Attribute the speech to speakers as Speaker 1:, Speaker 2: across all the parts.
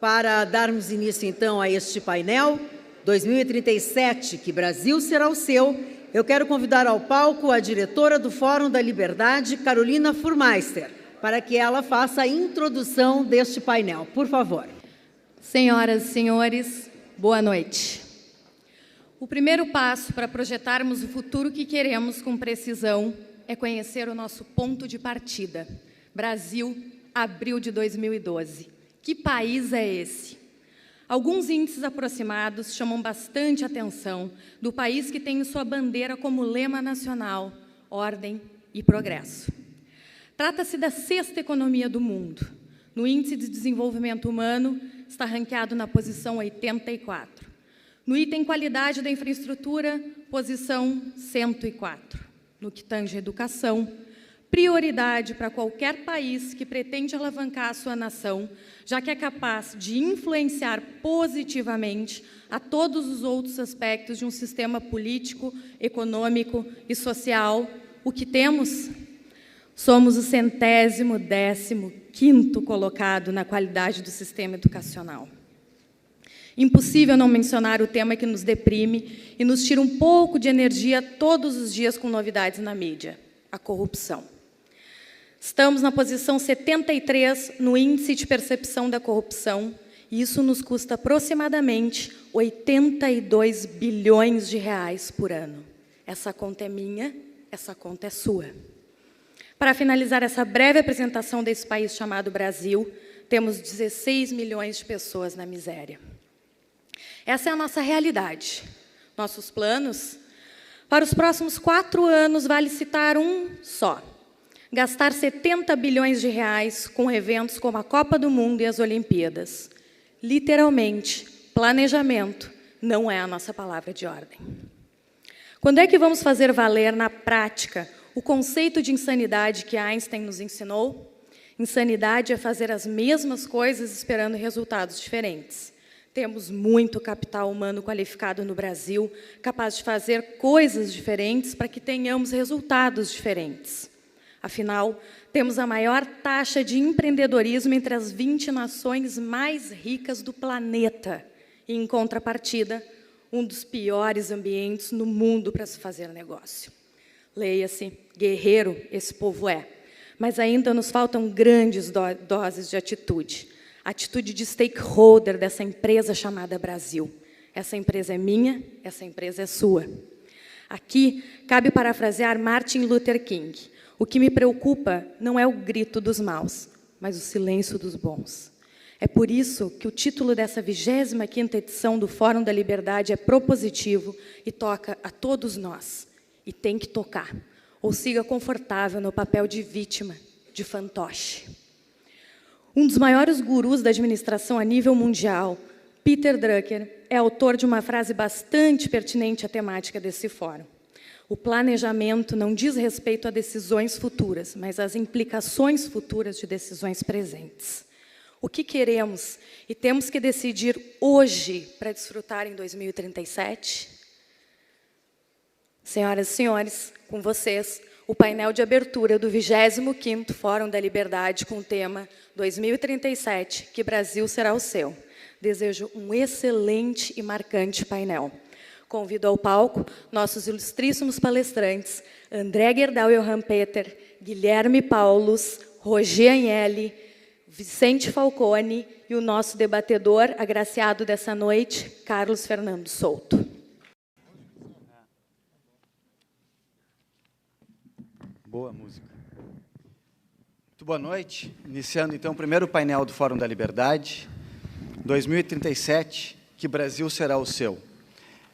Speaker 1: Para darmos início, então, a este painel 2037, que Brasil será o seu, eu quero convidar ao palco a diretora do Fórum da Liberdade, Carolina Furmeister, para que ela faça a introdução deste painel. Por favor.
Speaker 2: Senhoras e senhores, boa noite. O primeiro passo para projetarmos o futuro que queremos com precisão é conhecer o nosso ponto de partida. Brasil, abril de 2012. Que país é esse? Alguns índices aproximados chamam bastante atenção do país que tem sua bandeira como lema nacional, ordem e progresso. Trata-se da sexta economia do mundo. No Índice de Desenvolvimento Humano, está ranqueado na posição 84. No item qualidade da infraestrutura, posição 104. No que tange à educação, prioridade para qualquer país que pretende alavancar a sua nação, já que é capaz de influenciar positivamente a todos os outros aspectos de um sistema político, econômico e social. O que temos? Somos o 115º colocado na qualidade do sistema educacional. Impossível não mencionar o tema que nos deprime e nos tira um pouco de energia todos os dias com novidades na mídia: a corrupção. Estamos na posição 73 no Índice de Percepção da Corrupção, e isso nos custa aproximadamente 82 bilhões de reais por ano. Essa conta é minha, essa conta é sua. Para finalizar essa breve apresentação desse país chamado Brasil, temos 16 milhões de pessoas na miséria. Essa é a nossa realidade. Nossos planos? Para os próximos 4 anos, vale citar um só: gastar 70 bilhões de reais com eventos como a Copa do Mundo e as Olimpíadas. Literalmente, planejamento não é a nossa palavra de ordem. Quando é que vamos fazer valer na prática o conceito de insanidade que Einstein nos ensinou? Insanidade é fazer as mesmas coisas esperando resultados diferentes. Temos muito capital humano qualificado no Brasil, capaz de fazer coisas diferentes para que tenhamos resultados diferentes. Afinal, temos a maior taxa de empreendedorismo entre as 20 nações mais ricas do planeta. E, em contrapartida, um dos piores ambientes no mundo para se fazer negócio. Leia-se, guerreiro esse povo é. Mas ainda nos faltam grandes doses de atitude. Atitude de stakeholder dessa empresa chamada Brasil. Essa empresa é minha, essa empresa é sua. Aqui, cabe parafrasear Martin Luther King: o que me preocupa não é o grito dos maus, mas o silêncio dos bons. É por isso que o título dessa 25ª edição do Fórum da Liberdade é propositivo e toca a todos nós. E tem que tocar, ou siga confortável no papel de vítima, de fantoche. Um dos maiores gurus da administração a nível mundial, Peter Drucker, é autor de uma frase bastante pertinente à temática desse fórum: o planejamento não diz respeito a decisões futuras, mas às implicações futuras de decisões presentes. O que queremos e temos que decidir hoje para desfrutar em 2037? Senhoras e senhores, com vocês, o painel de abertura do 25º Fórum da Liberdade com o tema 2037, que Brasil será o seu. Desejo um excelente e marcante painel. Convido ao palco nossos ilustríssimos palestrantes, André Gerdau Johann Peter, Guilherme Paulus, Roger Agnelli, Vicente Falcone e o nosso debatedor agraciado dessa noite, Carlos Fernando Souto.
Speaker 3: Boa música. Muito boa noite. Iniciando, então, o primeiro painel do Fórum da Liberdade, 2037, que Brasil será o seu.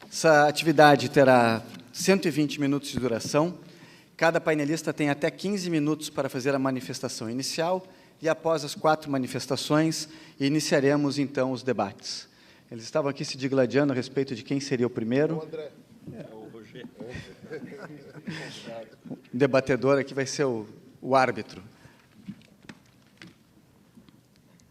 Speaker 3: Essa atividade terá 120 minutos de duração. Cada painelista tem até 15 minutos para fazer a manifestação inicial e, após as 4 manifestações, iniciaremos, então, os debates. Eles estavam aqui se digladiando a respeito de quem seria o primeiro. O André. O Roger. O debatedor aqui vai ser o árbitro.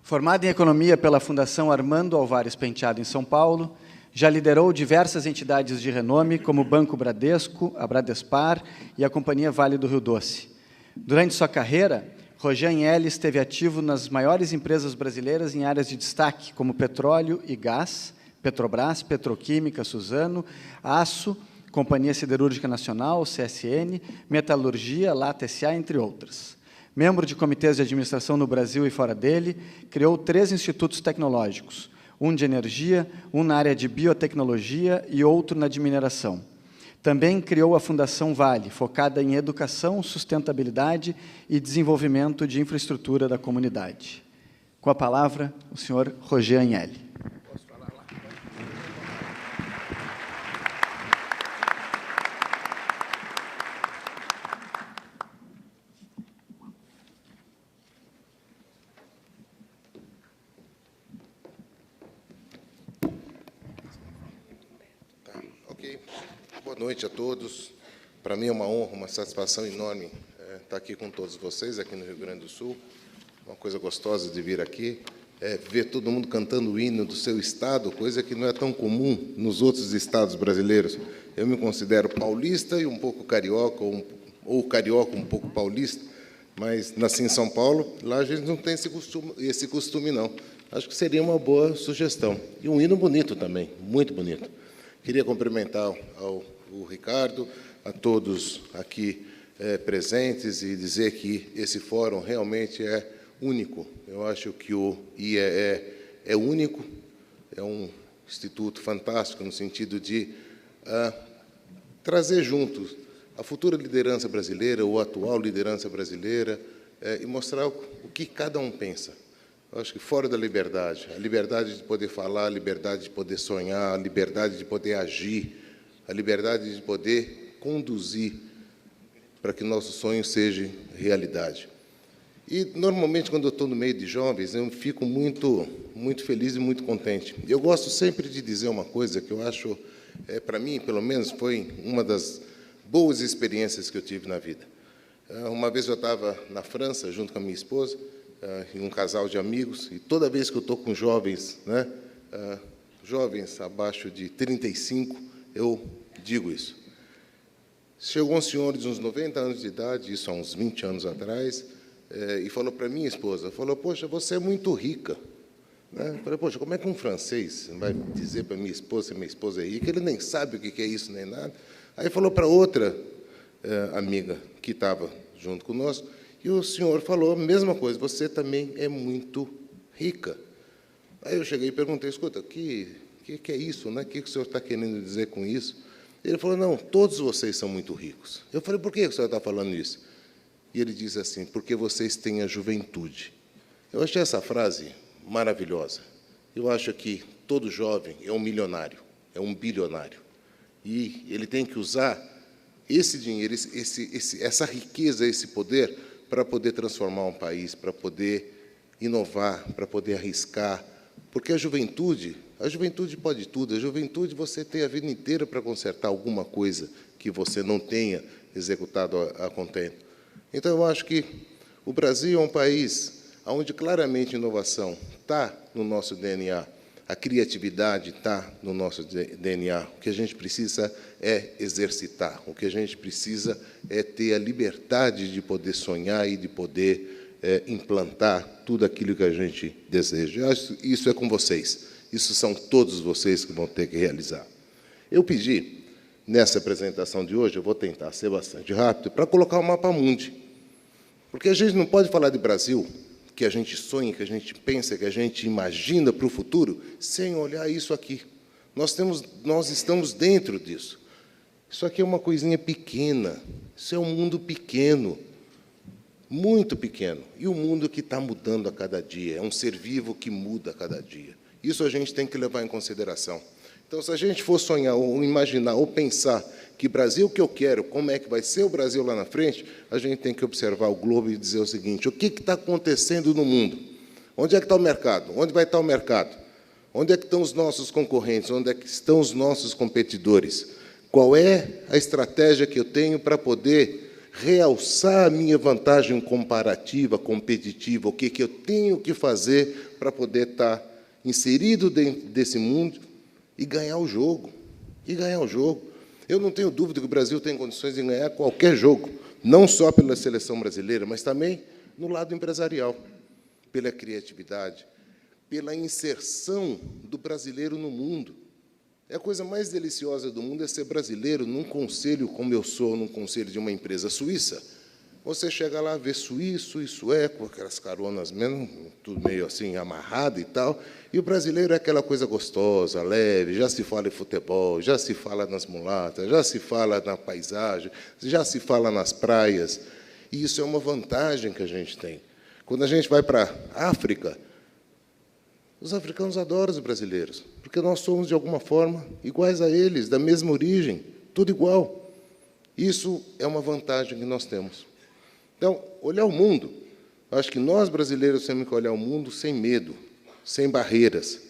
Speaker 3: Formado em Economia pela Fundação Armando Álvares Penteado, em São Paulo, já liderou diversas entidades de renome, como o Banco Bradesco, a Bradespar e a Companhia Vale do Rio Doce. Durante sua carreira, Roger Agnelli esteve ativo nas maiores empresas brasileiras em áreas de destaque, como petróleo e gás, Petrobras, Petroquímica, Suzano, Aço, Companhia Siderúrgica Nacional, CSN, Metalurgia, Lata S.A., entre outras. Membro de comitês de administração no Brasil e fora dele, criou 3 institutos tecnológicos, um de energia, um na área de biotecnologia e outro na de mineração. Também criou a Fundação Vale, focada em educação, sustentabilidade e desenvolvimento de infraestrutura da comunidade. Com a palavra, o senhor Roger Agnelli.
Speaker 4: Boa noite a todos. Para mim é uma honra, uma satisfação enorme estar aqui com todos vocês, aqui no Rio Grande do Sul. Uma coisa gostosa de vir aqui é ver todo mundo cantando o hino do seu estado, coisa que não é tão comum nos outros estados brasileiros. Eu me considero paulista e um pouco carioca, ou carioca um pouco paulista, mas nasci em São Paulo, lá a gente não tem esse costume não. Acho que seria uma boa sugestão. E um hino bonito também, muito bonito. Queria cumprimentar o Ricardo, a todos aqui presentes e dizer que esse fórum realmente é único. Eu acho que o IE é único, é um instituto fantástico no sentido de trazer juntos a futura liderança brasileira, ou a atual liderança brasileira, e mostrar o que cada um pensa. Eu acho que fora da liberdade, a liberdade de poder falar, a liberdade de poder sonhar, a liberdade de poder agir, a liberdade de poder conduzir para que nossos sonhos sejam realidade. E, normalmente, quando eu estou no meio de jovens, eu fico muito feliz e muito contente. Eu gosto sempre de dizer uma coisa que eu acho, para mim, pelo menos, foi uma das boas experiências que eu tive na vida. Uma vez eu estava na França, junto com a minha esposa, em um casal de amigos, e toda vez que eu estou com jovens, jovens abaixo de 35, eu digo isso. Chegou um senhor de uns 90 anos de idade, isso há uns 20 anos atrás, e falou para minha esposa, falou, poxa, você é muito rica. Eu falei, poxa, como é que um francês vai dizer para minha esposa é rica? Ele nem sabe o que é isso, nem nada. Aí falou para outra amiga que estava junto conosco, e o senhor falou a mesma coisa, você também é muito rica. Aí eu cheguei e perguntei, escuta, o que é isso? Né? O que o senhor está querendo dizer com isso? Ele falou, não, todos vocês são muito ricos. Eu falei, por que o senhor está falando isso? E ele disse assim, porque vocês têm a juventude. Eu achei essa frase maravilhosa. Eu acho que todo jovem é um milionário, é um bilionário. E ele tem que usar esse dinheiro, essa riqueza, esse poder, para poder transformar um país, para poder inovar, para poder arriscar. Porque a juventude pode tudo. A juventude, você tem a vida inteira para consertar alguma coisa que você não tenha executado a contento. Então, eu acho que o Brasil é um país onde claramente a inovação está no nosso DNA, a criatividade está no nosso DNA. O que a gente precisa é exercitar, o que a gente precisa é ter a liberdade de poder sonhar e de poder implantar tudo aquilo que a gente deseja. Eu acho que isso é com vocês, isso são todos vocês que vão ter que realizar. Eu pedi, nessa apresentação de hoje, eu vou tentar ser bastante rápido, para colocar o mapa mundi, porque a gente não pode falar de Brasil, que a gente sonha, que a gente pensa, que a gente imagina para o futuro, sem olhar isso aqui. Nós estamos dentro disso. Isso aqui é uma coisinha pequena, isso é um mundo pequeno, muito pequeno, e um mundo que está mudando a cada dia, é um ser vivo que muda a cada dia. Isso a gente tem que levar em consideração. Então, se a gente for sonhar, ou imaginar, ou pensar que Brasil que eu quero, como é que vai ser o Brasil lá na frente, a gente tem que observar o globo e dizer o seguinte, o que está acontecendo no mundo? Onde é que está o mercado? Onde vai estar o mercado? Onde é que estão os nossos concorrentes? Onde é que estão os nossos competidores? Qual é a estratégia que eu tenho para poder realçar a minha vantagem comparativa, competitiva? O que eu tenho que fazer para poder estar inserido dentro desse mundo e ganhar o jogo? E ganhar o jogo. Eu não tenho dúvida que o Brasil tem condições de ganhar qualquer jogo, não só pela seleção brasileira, mas também no lado empresarial, pela criatividade, pela inserção do brasileiro no mundo. A coisa mais deliciosa do mundo é ser brasileiro num conselho, como eu sou, num conselho de uma empresa suíça. Você chega lá, vê suíço, com aquelas caronas mesmo, tudo meio assim amarrado e tal, e o brasileiro é aquela coisa gostosa, leve, já se fala em futebol, já se fala nas mulatas, já se fala na paisagem, já se fala nas praias, e isso é uma vantagem que a gente tem. Quando a gente vai para a África, os africanos adoram os brasileiros, porque nós somos, de alguma forma, iguais a eles, da mesma origem, tudo igual. Isso é uma vantagem que nós temos. Então, olhar o mundo, acho que nós, brasileiros, temos que olhar o mundo sem medo, sem barreiras.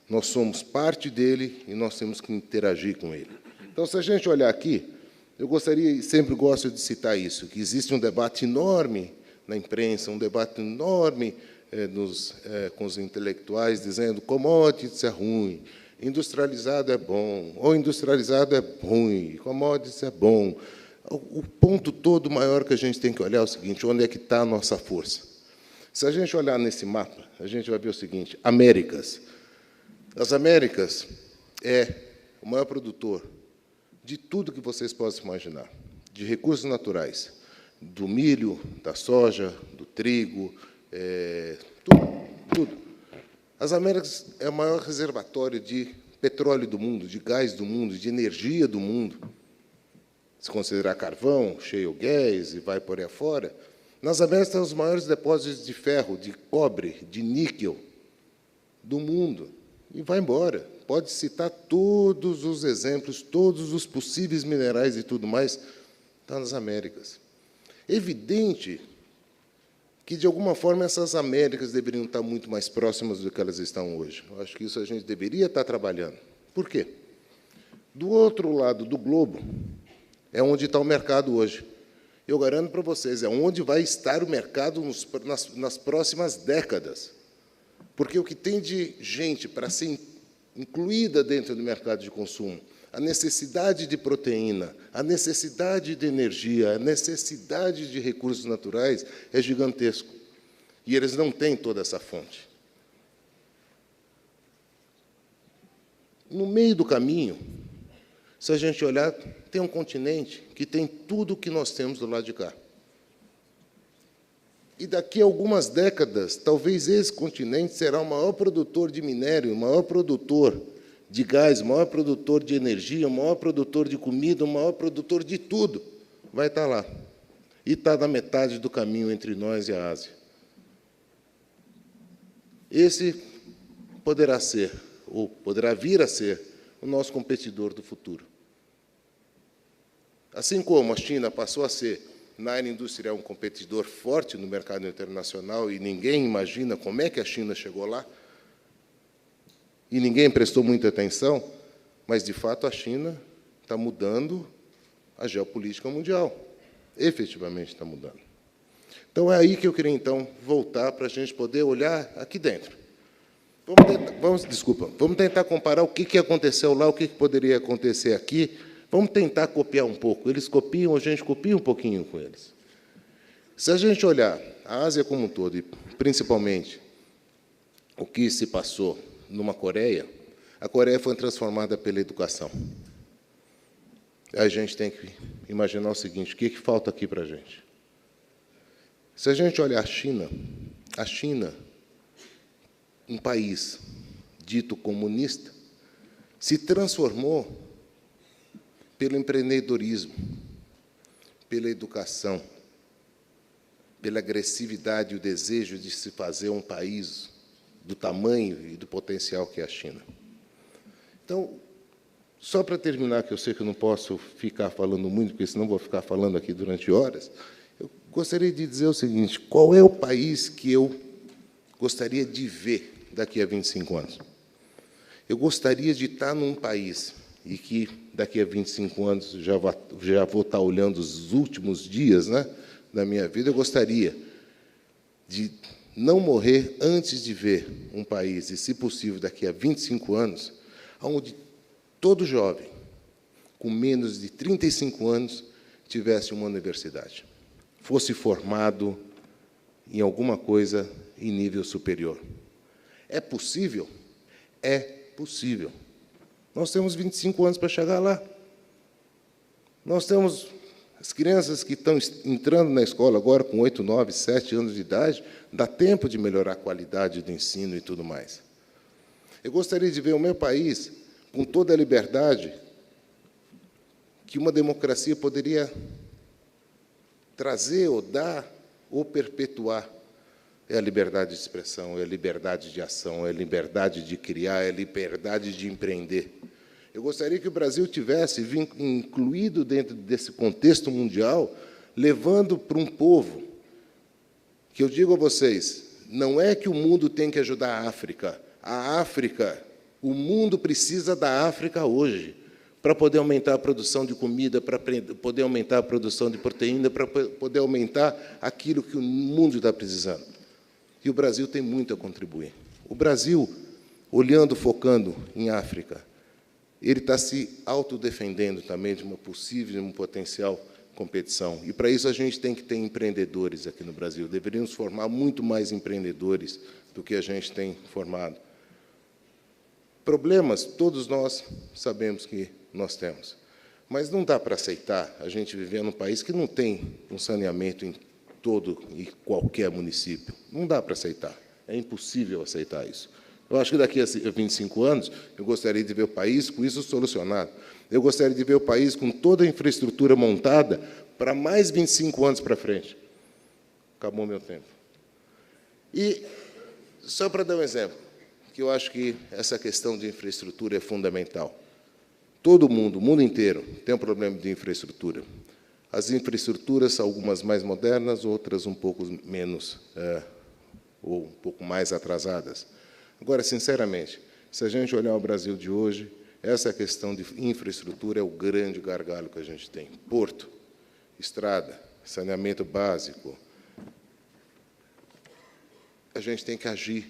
Speaker 4: Nós somos parte dele e nós temos que interagir com ele. Então, se a gente olhar aqui, eu gostaria, e sempre gosto de citar isso, que existe um debate enorme na imprensa, um debate enorme com os intelectuais, dizendo commodities é ruim, industrializado é bom, ou industrializado é ruim, commodities é bom. O ponto todo maior que a gente tem que olhar é o seguinte: onde é que está a nossa força? Se a gente olhar nesse mapa, a gente vai ver o seguinte: Américas. As Américas é o maior produtor de tudo que vocês possam imaginar, de recursos naturais, do milho, da soja, do trigo, tudo. As Américas é o maior reservatório de petróleo do mundo, de gás do mundo, de energia do mundo. Se considerar carvão, shale gas e vai por aí afora, nas Américas estão os maiores depósitos de ferro, de cobre, de níquel do mundo. E vai embora. Pode citar todos os exemplos, todos os possíveis minerais e tudo mais, está nas Américas. É evidente que, de alguma forma, essas Américas deveriam estar muito mais próximas do que elas estão hoje. Eu acho que isso a gente deveria estar trabalhando. Por quê? Do outro lado do globo é onde está o mercado hoje. Eu garanto para vocês, é onde vai estar o mercado nas próximas décadas. Porque o que tem de gente para ser incluída dentro do mercado de consumo, a necessidade de proteína, a necessidade de energia, a necessidade de recursos naturais é gigantesco. E eles não têm toda essa fonte. No meio do caminho, se a gente olhar, tem um continente que tem tudo o que nós temos do lado de cá. E daqui a algumas décadas, talvez esse continente será o maior produtor de minério, o maior produtor de gás, o maior produtor de energia, o maior produtor de comida, o maior produtor de tudo. Vai estar lá. E está na metade do caminho entre nós e a Ásia. Esse poderá ser, ou poderá vir a ser, o nosso competidor do futuro. Assim como a China passou a ser, na área industrial, um competidor forte no mercado internacional, e ninguém imagina como é que a China chegou lá, e ninguém prestou muita atenção, mas, de fato, a China está mudando a geopolítica mundial. Efetivamente está mudando. Então, é aí que eu queria, então, voltar para a gente poder olhar aqui dentro. Vamos tentar comparar o que aconteceu lá, o que poderia acontecer aqui. Vamos tentar copiar um pouco. Eles copiam, a gente copia um pouquinho com eles. Se a gente olhar a Ásia como um todo, e principalmente o que se passou numa Coreia, a Coreia foi transformada pela educação. A gente tem que imaginar o seguinte: o que falta aqui para a gente? Se a gente olhar a China, um país dito comunista, se transformou pelo empreendedorismo, pela educação, pela agressividade e o desejo de se fazer um país do tamanho e do potencial que é a China. Então, só para terminar, que eu sei que eu não posso ficar falando muito, porque senão vou ficar falando aqui durante horas, eu gostaria de dizer o seguinte: qual é o país que eu gostaria de ver daqui a 25 anos? Eu gostaria de estar num país, e que daqui a 25 anos já vou estar olhando os últimos dias, né, da minha vida, eu gostaria de não morrer antes de ver um país, e, se possível, daqui a 25 anos, onde todo jovem, com menos de 35 anos, tivesse uma universidade, fosse formado em alguma coisa em nível superior. É possível? É possível. Nós temos 25 anos para chegar lá. Nós temos as crianças que estão entrando na escola agora com 8, 9, 7 anos de idade, dá tempo de melhorar a qualidade do ensino e tudo mais. Eu gostaria de ver o meu país com toda a liberdade que uma democracia poderia trazer ou dar ou perpetuar. É a liberdade de expressão, é a liberdade de ação, é a liberdade de criar, é a liberdade de empreender. Eu gostaria que o Brasil tivesse incluído dentro desse contexto mundial, levando para um povo, que eu digo a vocês, não é que o mundo tem que ajudar a África, o mundo precisa da África hoje, para poder aumentar a produção de comida, para poder aumentar a produção de proteína, para poder aumentar aquilo que o mundo está precisando. E o Brasil tem muito a contribuir. O Brasil, olhando, focando em África, ele está se autodefendendo também de uma possível, de uma potencial competição. E, para isso, a gente tem que ter empreendedores aqui no Brasil. Deveríamos formar muito mais empreendedores do que a gente tem formado. Problemas, todos nós sabemos que nós temos. Mas não dá para aceitar a gente viver num país que não tem um saneamento em todo e qualquer município. Não dá para aceitar. É impossível aceitar isso. Eu acho que daqui a 25 anos, eu gostaria de ver o país com isso solucionado. Eu gostaria de ver o país com toda a infraestrutura montada para mais 25 anos para frente. Acabou meu tempo. E, só para dar um exemplo, que eu acho que essa questão de infraestrutura é fundamental. Todo mundo, o mundo inteiro, tem um problema de infraestrutura. As infraestruturas, algumas mais modernas, outras um pouco menos, ou um pouco mais atrasadas. Agora, sinceramente, se a gente olhar o Brasil de hoje, essa questão de infraestrutura é o grande gargalo que a gente tem. Porto, estrada, saneamento básico. A gente tem que agir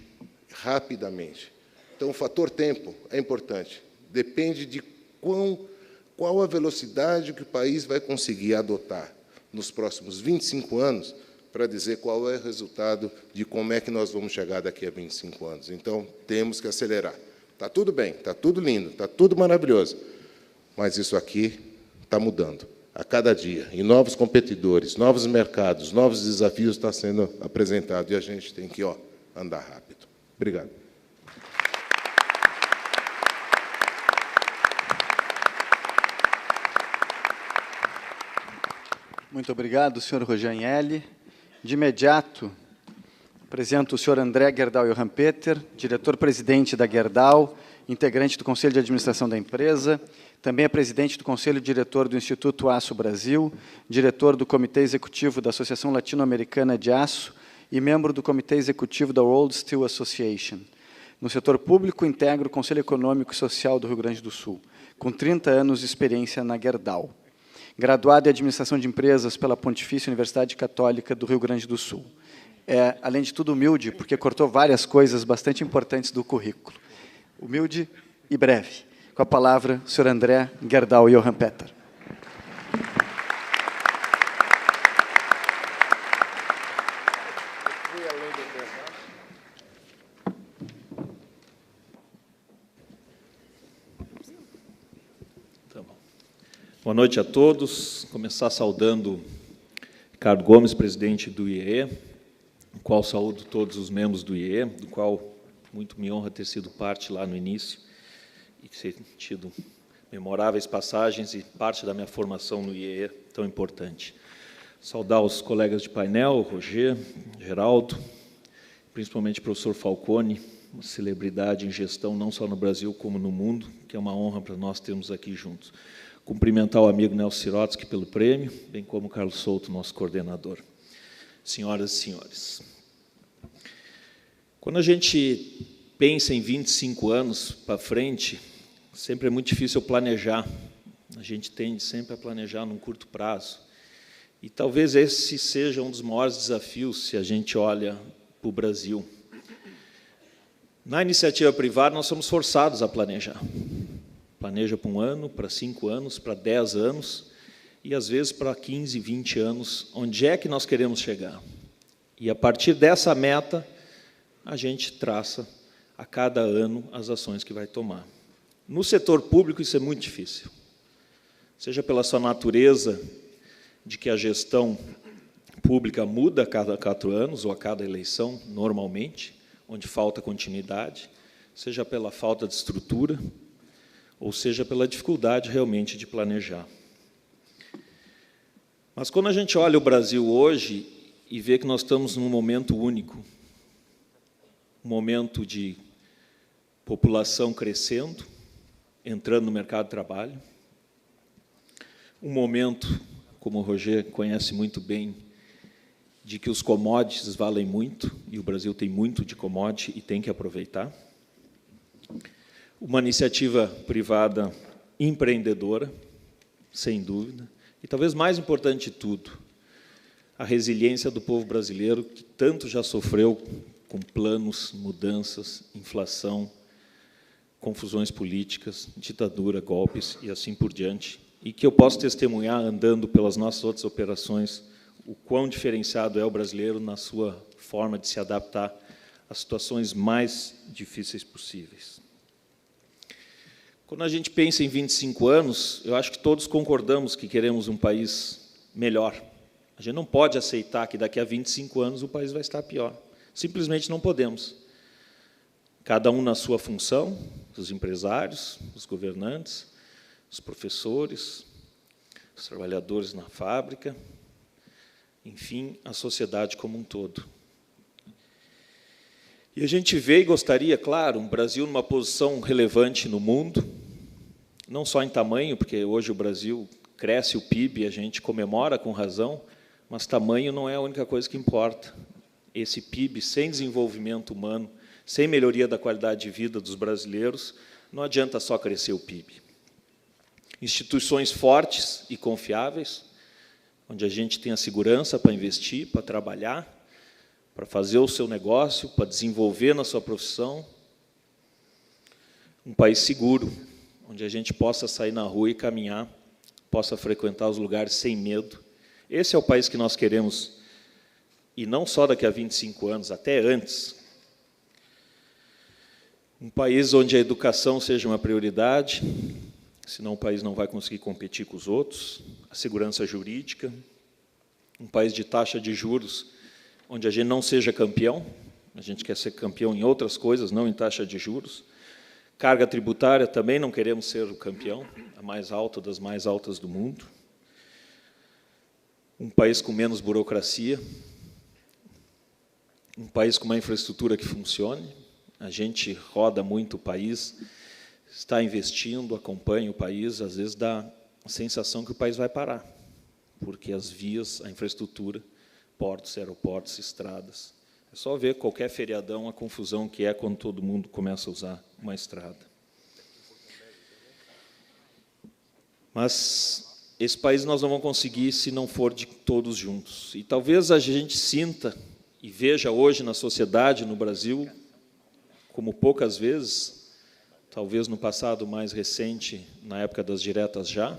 Speaker 4: rapidamente. Então, o fator tempo é importante. Depende de qual a velocidade que o país vai conseguir adotar nos próximos 25 anos para dizer qual é o resultado de como é que nós vamos chegar daqui a 25 anos. Então, temos que acelerar. Está tudo bem, está tudo lindo, está tudo maravilhoso, mas isso aqui está mudando a cada dia. E novos competidores, novos mercados, novos desafios estão sendo apresentados, e a gente tem que andar rápido. Obrigado.
Speaker 3: Muito obrigado, senhor Rogério. De imediato, apresento o senhor André Gerdau Johan Peter, diretor-presidente da Gerdau, integrante do Conselho de Administração da empresa, também é presidente do Conselho Diretor do Instituto Aço Brasil, diretor do Comitê Executivo da Associação Latino-Americana de Aço e membro do Comitê Executivo da World Steel Association. No setor público, integra o Conselho Econômico e Social do Rio Grande do Sul, com 30 anos de experiência na Gerdau. Graduado em Administração de Empresas pela Pontifícia Universidade Católica do Rio Grande do Sul. É, além de tudo, humilde, porque cortou várias coisas bastante importantes do currículo. Humilde e breve. Com a palavra, o senhor André Gerdau Johan Peter.
Speaker 5: Boa noite a todos. Começar saudando Ricardo Gomes, presidente do IEE, no qual saúdo todos os membros do IEE, do qual muito me honra ter sido parte lá no início e ter tido memoráveis passagens e parte da minha formação no IEE tão importante. Saudar os colegas de painel, Roger, Geraldo, principalmente o professor Falcone, uma celebridade em gestão não só no Brasil como no mundo, que é uma honra para nós termos aqui juntos. Cumprimentar o amigo Nelson Sirotsky pelo prêmio, bem como o Carlos Souto, nosso coordenador. Senhoras e senhores, quando a gente pensa em 25 anos para frente, sempre é muito difícil planejar. A gente tende sempre a planejar num curto prazo. E talvez esse seja um dos maiores desafios se a gente olha para o Brasil. Na iniciativa privada, nós somos forçados a planejar. Planeja para 1 ano, para 5 anos, para 10 anos, e às vezes para 15, 20 anos, onde é que nós queremos chegar. E, a partir dessa meta, a gente traça, a cada ano, as ações que vai tomar. No setor público, isso é muito difícil. Seja pela sua natureza, de que a gestão pública muda a cada 4 anos, ou a cada eleição, normalmente, onde falta continuidade, seja pela falta de estrutura, ou seja pela dificuldade, realmente, de planejar. Mas, quando a gente olha o Brasil hoje e vê que nós estamos num momento único, um momento de população crescendo, entrando no mercado de trabalho, um momento, como o Roger conhece muito bem, de que os commodities valem muito, e o Brasil tem muito de commodity e tem que aproveitar. Uma iniciativa privada empreendedora, sem dúvida, e talvez mais importante de tudo, a resiliência do povo brasileiro, que tanto já sofreu com planos, mudanças, inflação, confusões políticas, ditadura, golpes e assim por diante, e que eu posso testemunhar, andando pelas nossas outras operações, o quão diferenciado é o brasileiro na sua forma de se adaptar às situações mais difíceis possíveis. Quando a gente pensa em 25 anos, eu acho que todos concordamos que queremos um país melhor. A gente não pode aceitar que daqui a 25 anos o país vai estar pior. Simplesmente não podemos. Cada um na sua função, os empresários, os governantes, os professores, os trabalhadores na fábrica, enfim, a sociedade como um todo. E a gente vê e gostaria, claro, um Brasil numa posição relevante no mundo, não só em tamanho, porque hoje o Brasil cresce o PIB e a gente comemora com razão, mas tamanho não é a única coisa que importa. Esse PIB, sem desenvolvimento humano, sem melhoria da qualidade de vida dos brasileiros, não adianta só crescer o PIB. Instituições fortes e confiáveis, onde a gente tem a segurança para investir, para trabalhar, para fazer o seu negócio, para desenvolver na sua profissão. Um país seguro, onde a gente possa sair na rua e caminhar, possa frequentar os lugares sem medo. Esse é o país que nós queremos, e não só daqui a 25 anos, até antes. Um país onde a educação seja uma prioridade, senão o país não vai conseguir competir com os outros. A segurança jurídica, um país de taxa de juros, onde a gente não seja campeão, a gente quer ser campeão em outras coisas, não em taxa de juros. Carga tributária, também não queremos ser o campeão, a mais alta das mais altas do mundo. Um país com menos burocracia, um país com uma infraestrutura que funcione. A gente roda muito o país, está investindo, acompanha o país, às vezes dá a sensação que o país vai parar, porque as vias, a infraestrutura, portos, aeroportos, estradas. É só ver qualquer feriadão, a confusão que é quando todo mundo começa a usar uma estrada. Mas esse país nós não vamos conseguir se não for de todos juntos. E talvez a gente sinta e veja hoje na sociedade, no Brasil, como poucas vezes, talvez no passado mais recente, na época das diretas já,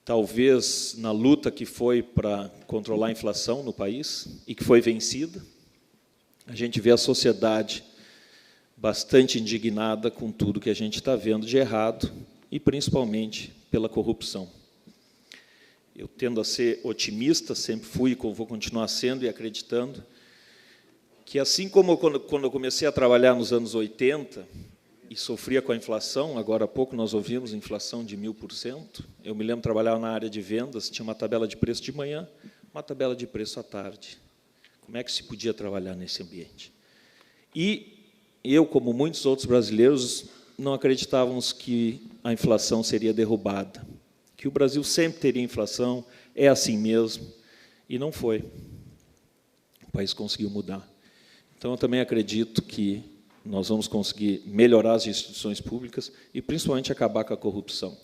Speaker 5: talvez na luta que foi para controlar a inflação no país e que foi vencida, a gente vê a sociedade bastante indignada com tudo que a gente está vendo de errado e, principalmente, pela corrupção. Eu tendo a ser otimista, sempre fui e vou continuar sendo e acreditando que, assim como quando eu comecei a trabalhar nos anos 80 e sofria com a inflação, agora há pouco nós ouvimos inflação de 1000%, eu me lembro de trabalhar na área de vendas, tinha uma tabela de preço de manhã, uma tabela de preço à tarde. Como é que se podia trabalhar nesse ambiente? E eu, como muitos outros brasileiros, não acreditávamos que a inflação seria derrubada, que o Brasil sempre teria inflação, é assim mesmo, e não foi. O país conseguiu mudar. Então, eu também acredito que nós vamos conseguir melhorar as instituições públicas e, principalmente, acabar com a corrupção.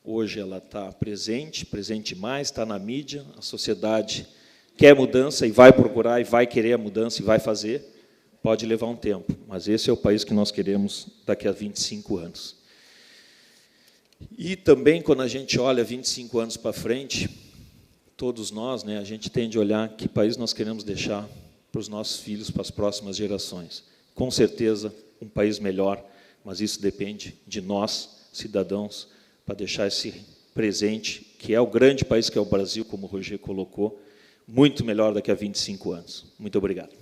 Speaker 5: Hoje ela está presente mais, está na mídia, a sociedade quer mudança e vai procurar, e vai querer a mudança e vai fazer, pode levar um tempo, mas esse é o país que nós queremos daqui a 25 anos. E também, quando a gente olha 25 anos para frente, todos nós, né, a gente tende a olhar que país nós queremos deixar para os nossos filhos, para as próximas gerações. Com certeza, um país melhor, mas isso depende de nós, cidadãos, para deixar esse presente, que é o grande país que é o Brasil, como o Roger colocou, muito melhor daqui a 25 anos. Muito obrigado.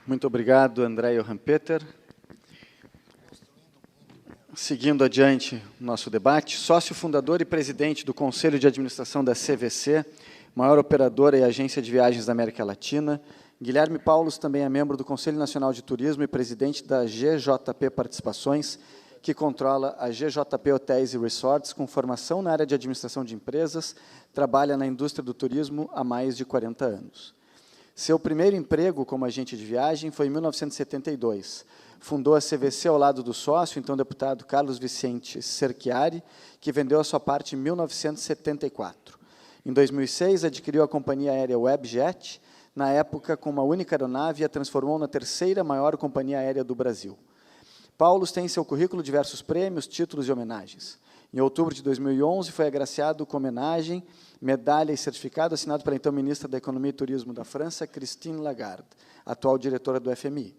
Speaker 3: Muito obrigado, André Johan Peter. Seguindo adiante o nosso debate, sócio fundador e presidente do Conselho de Administração da CVC, maior operadora e agência de viagens da América Latina, Guilherme Paulos também é membro do Conselho Nacional de Turismo e presidente da GJP Participações, que controla a GJP Hotéis e Resorts, com formação na área de administração de empresas, trabalha na indústria do turismo há mais de 40 anos. Seu primeiro emprego como agente de viagem foi em 1972. Fundou a CVC ao lado do sócio, então deputado Carlos Vicente Cerchiari, que vendeu a sua parte em 1974. Em 2006, adquiriu a companhia aérea Webjet, na época com uma única aeronave, e a transformou na terceira maior companhia aérea do Brasil. Paulos tem em seu currículo diversos prêmios, títulos e homenagens. Em outubro de 2011, foi agraciado com homenagem, medalha e certificado assinado pela então ministra da Economia e Turismo da França, Christine Lagarde, atual diretora do FMI,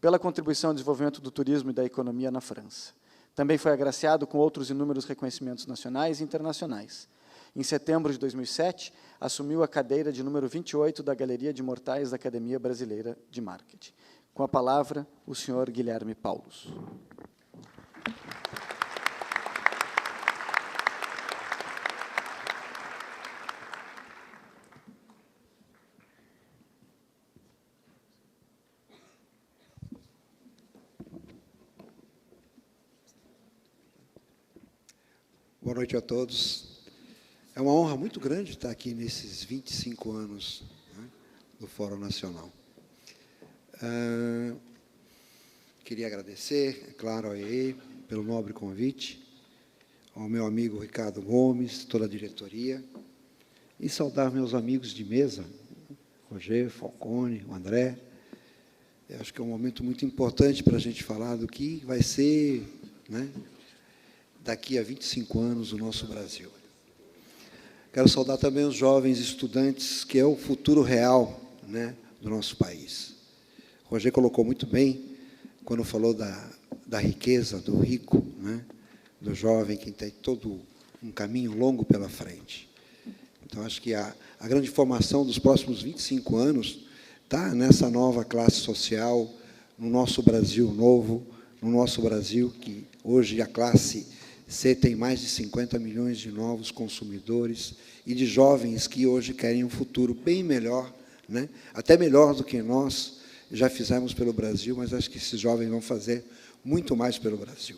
Speaker 3: pela contribuição ao desenvolvimento do turismo e da economia na França. Também foi agraciado com outros inúmeros reconhecimentos nacionais e internacionais. Em setembro de 2007, assumiu a cadeira de número 28 da Galeria de Imortais da Academia Brasileira de Marketing. Com a palavra, o senhor Guilherme Paulos.
Speaker 6: Boa noite a todos. É uma honra muito grande estar aqui nesses 25 anos, né, do Fórum Nacional. Queria agradecer, é claro, ao IE pelo nobre convite, ao meu amigo Ricardo Gomes, toda a diretoria, e saudar meus amigos de mesa, Roger, Falcone, o André. Eu acho que é um momento muito importante para a gente falar do que vai ser, né, daqui a 25 anos, o nosso Brasil. Quero saudar também os jovens estudantes, que é o futuro real, né, do nosso país. O Roger colocou muito bem, quando falou da riqueza, do rico, né, do jovem, que tem todo um caminho longo pela frente. Então, acho que a grande formação dos próximos 25 anos está nessa nova classe social, no nosso Brasil novo, no nosso Brasil, que hoje a classe C tem mais de 50 milhões de novos consumidores e de jovens que hoje querem um futuro bem melhor, né? Até melhor do que nós já fizemos pelo Brasil, mas acho que esses jovens vão fazer muito mais pelo Brasil.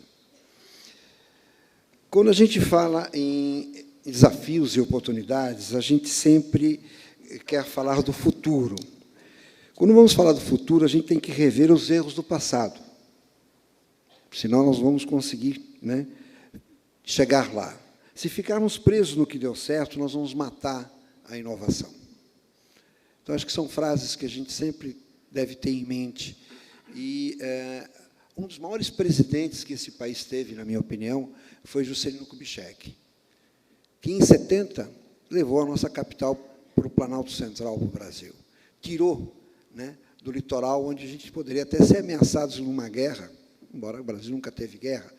Speaker 6: Quando a gente fala em desafios e oportunidades, a gente sempre quer falar do futuro. Quando vamos falar do futuro, a gente tem que rever os erros do passado, senão nós vamos conseguir, né, chegar lá. Se ficarmos presos no que deu certo, nós vamos matar a inovação. Então, acho que são frases que a gente sempre deve ter em mente. E um dos maiores presidentes que esse país teve, na minha opinião, foi Juscelino Kubitschek, que, em 70, levou a nossa capital para o Planalto Central do Brasil. Tirou, né, do litoral, onde a gente poderia até ser ameaçados numa guerra, embora o Brasil nunca teve guerra.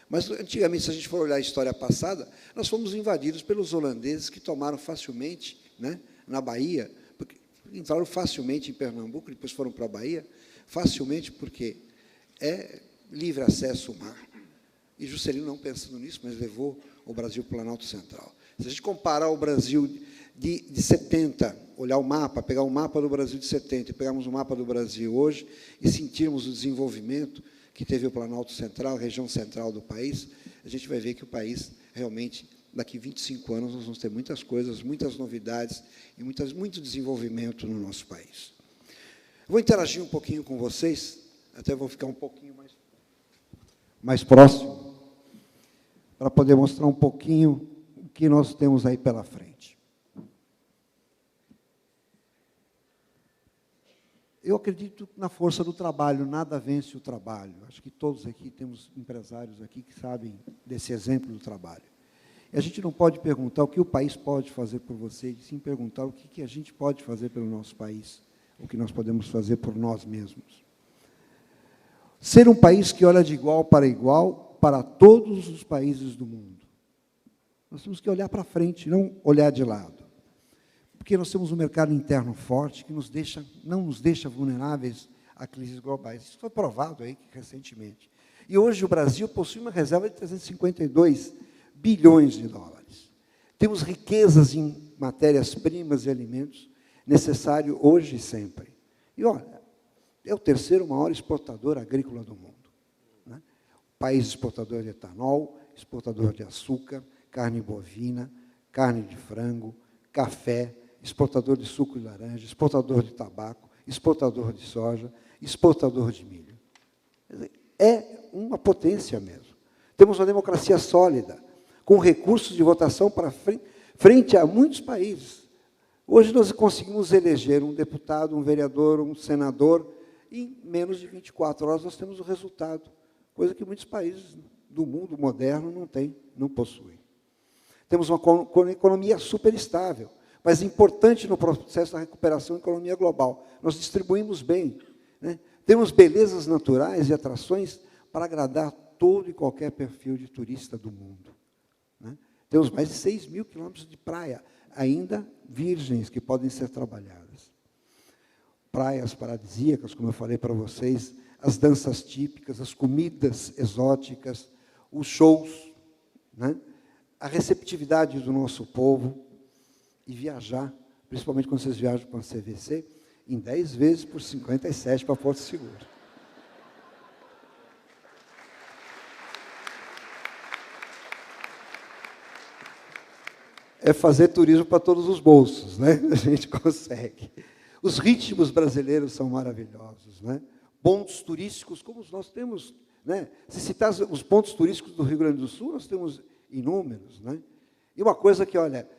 Speaker 6: Mas, antigamente, se a gente for olhar a história passada, nós fomos invadidos pelos holandeses, que tomaram facilmente, né, na Bahia, porque entraram facilmente em Pernambuco, depois foram para a Bahia, facilmente porque é livre acesso ao mar. E Juscelino, não pensando nisso, mas levou o Brasil para o Planalto Central. Se a gente comparar o Brasil de 70, olhar o mapa, pegar o mapa do Brasil de 70 e pegarmos o mapa do Brasil hoje e sentirmos o desenvolvimento que teve o Planalto Central, a região central do país, a gente vai ver que o país, realmente, daqui a 25 anos, nós vamos ter muitas coisas, muitas novidades e muito desenvolvimento no nosso país. Vou interagir um pouquinho com vocês, até vou ficar um pouquinho mais próximo, para poder mostrar um pouquinho o que nós temos aí pela frente. Eu acredito na força do trabalho, nada vence o trabalho. Acho que todos aqui temos empresários aqui que sabem desse exemplo do trabalho. E a gente não pode perguntar o que o país pode fazer por você, e sim perguntar o que a gente pode fazer pelo nosso país, o que nós podemos fazer por nós mesmos. Ser um país que olha de igual para todos os países do mundo. Nós temos que olhar para frente, não olhar de lado. Porque nós temos um mercado interno forte que não nos deixa vulneráveis a crises globais. Isso foi provado aí recentemente. E hoje o Brasil possui uma reserva de 352 bilhões de dólares. Temos riquezas em matérias-primas e alimentos necessário hoje e sempre. E, olha, é o terceiro maior exportador agrícola do mundo, né? País exportador de etanol, exportador de açúcar, carne bovina, carne de frango, café, exportador de suco de laranja, exportador de tabaco, exportador de soja, exportador de milho. É uma potência mesmo. Temos uma democracia sólida, com recursos de votação para frente a muitos países. Hoje nós conseguimos eleger um deputado, um vereador, um senador, e em menos de 24 horas nós temos o resultado, coisa que muitos países do mundo moderno não têm, não possuem. Temos uma economia super estável, mas importante no processo da recuperação da economia global. Nós distribuímos bem, né? Temos belezas naturais e atrações para agradar todo e qualquer perfil de turista do mundo, né? Temos mais de 6 mil quilômetros de praia, ainda virgens, que podem ser trabalhadas. Praias paradisíacas, como eu falei para vocês, as danças típicas, as comidas exóticas, os shows, né? A receptividade do nosso povo, e viajar, principalmente quando vocês viajam para a CVC, em 10 vezes por 57 para Porto Seguro. É fazer turismo para todos os bolsos, né? A gente consegue. Os ritmos brasileiros são maravilhosos, né? Pontos turísticos, como nós temos, né? Se citar os pontos turísticos do Rio Grande do Sul, nós temos inúmeros, né? E uma coisa que, olha,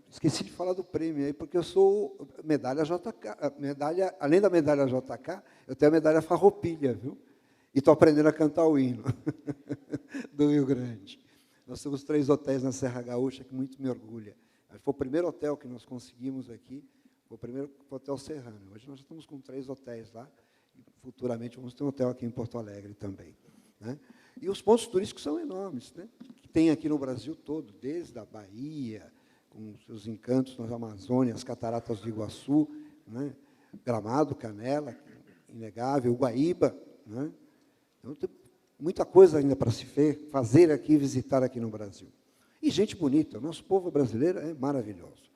Speaker 6: esqueci de falar do prêmio aí, porque eu sou medalha JK, além da medalha JK, eu tenho a medalha Farroupilha, viu? E estou aprendendo a cantar o hino do Rio Grande. Nós temos 3 hotéis na Serra Gaúcha, que muito me orgulha. Foi o primeiro hotel que nós conseguimos aqui, foi o primeiro hotel serrano. Hoje nós estamos com 3 hotéis lá, e futuramente vamos ter um hotel aqui em Porto Alegre também, né? E os pontos turísticos são enormes, né? Que tem aqui no Brasil todo, desde a Bahia, com seus encantos nas Amazônias, as cataratas do Iguaçu, né? Gramado, Canela, inegável, Guaíba, né? Então, tem muita coisa ainda para se fazer aqui, visitar aqui no Brasil. E gente bonita, o nosso povo brasileiro é maravilhoso.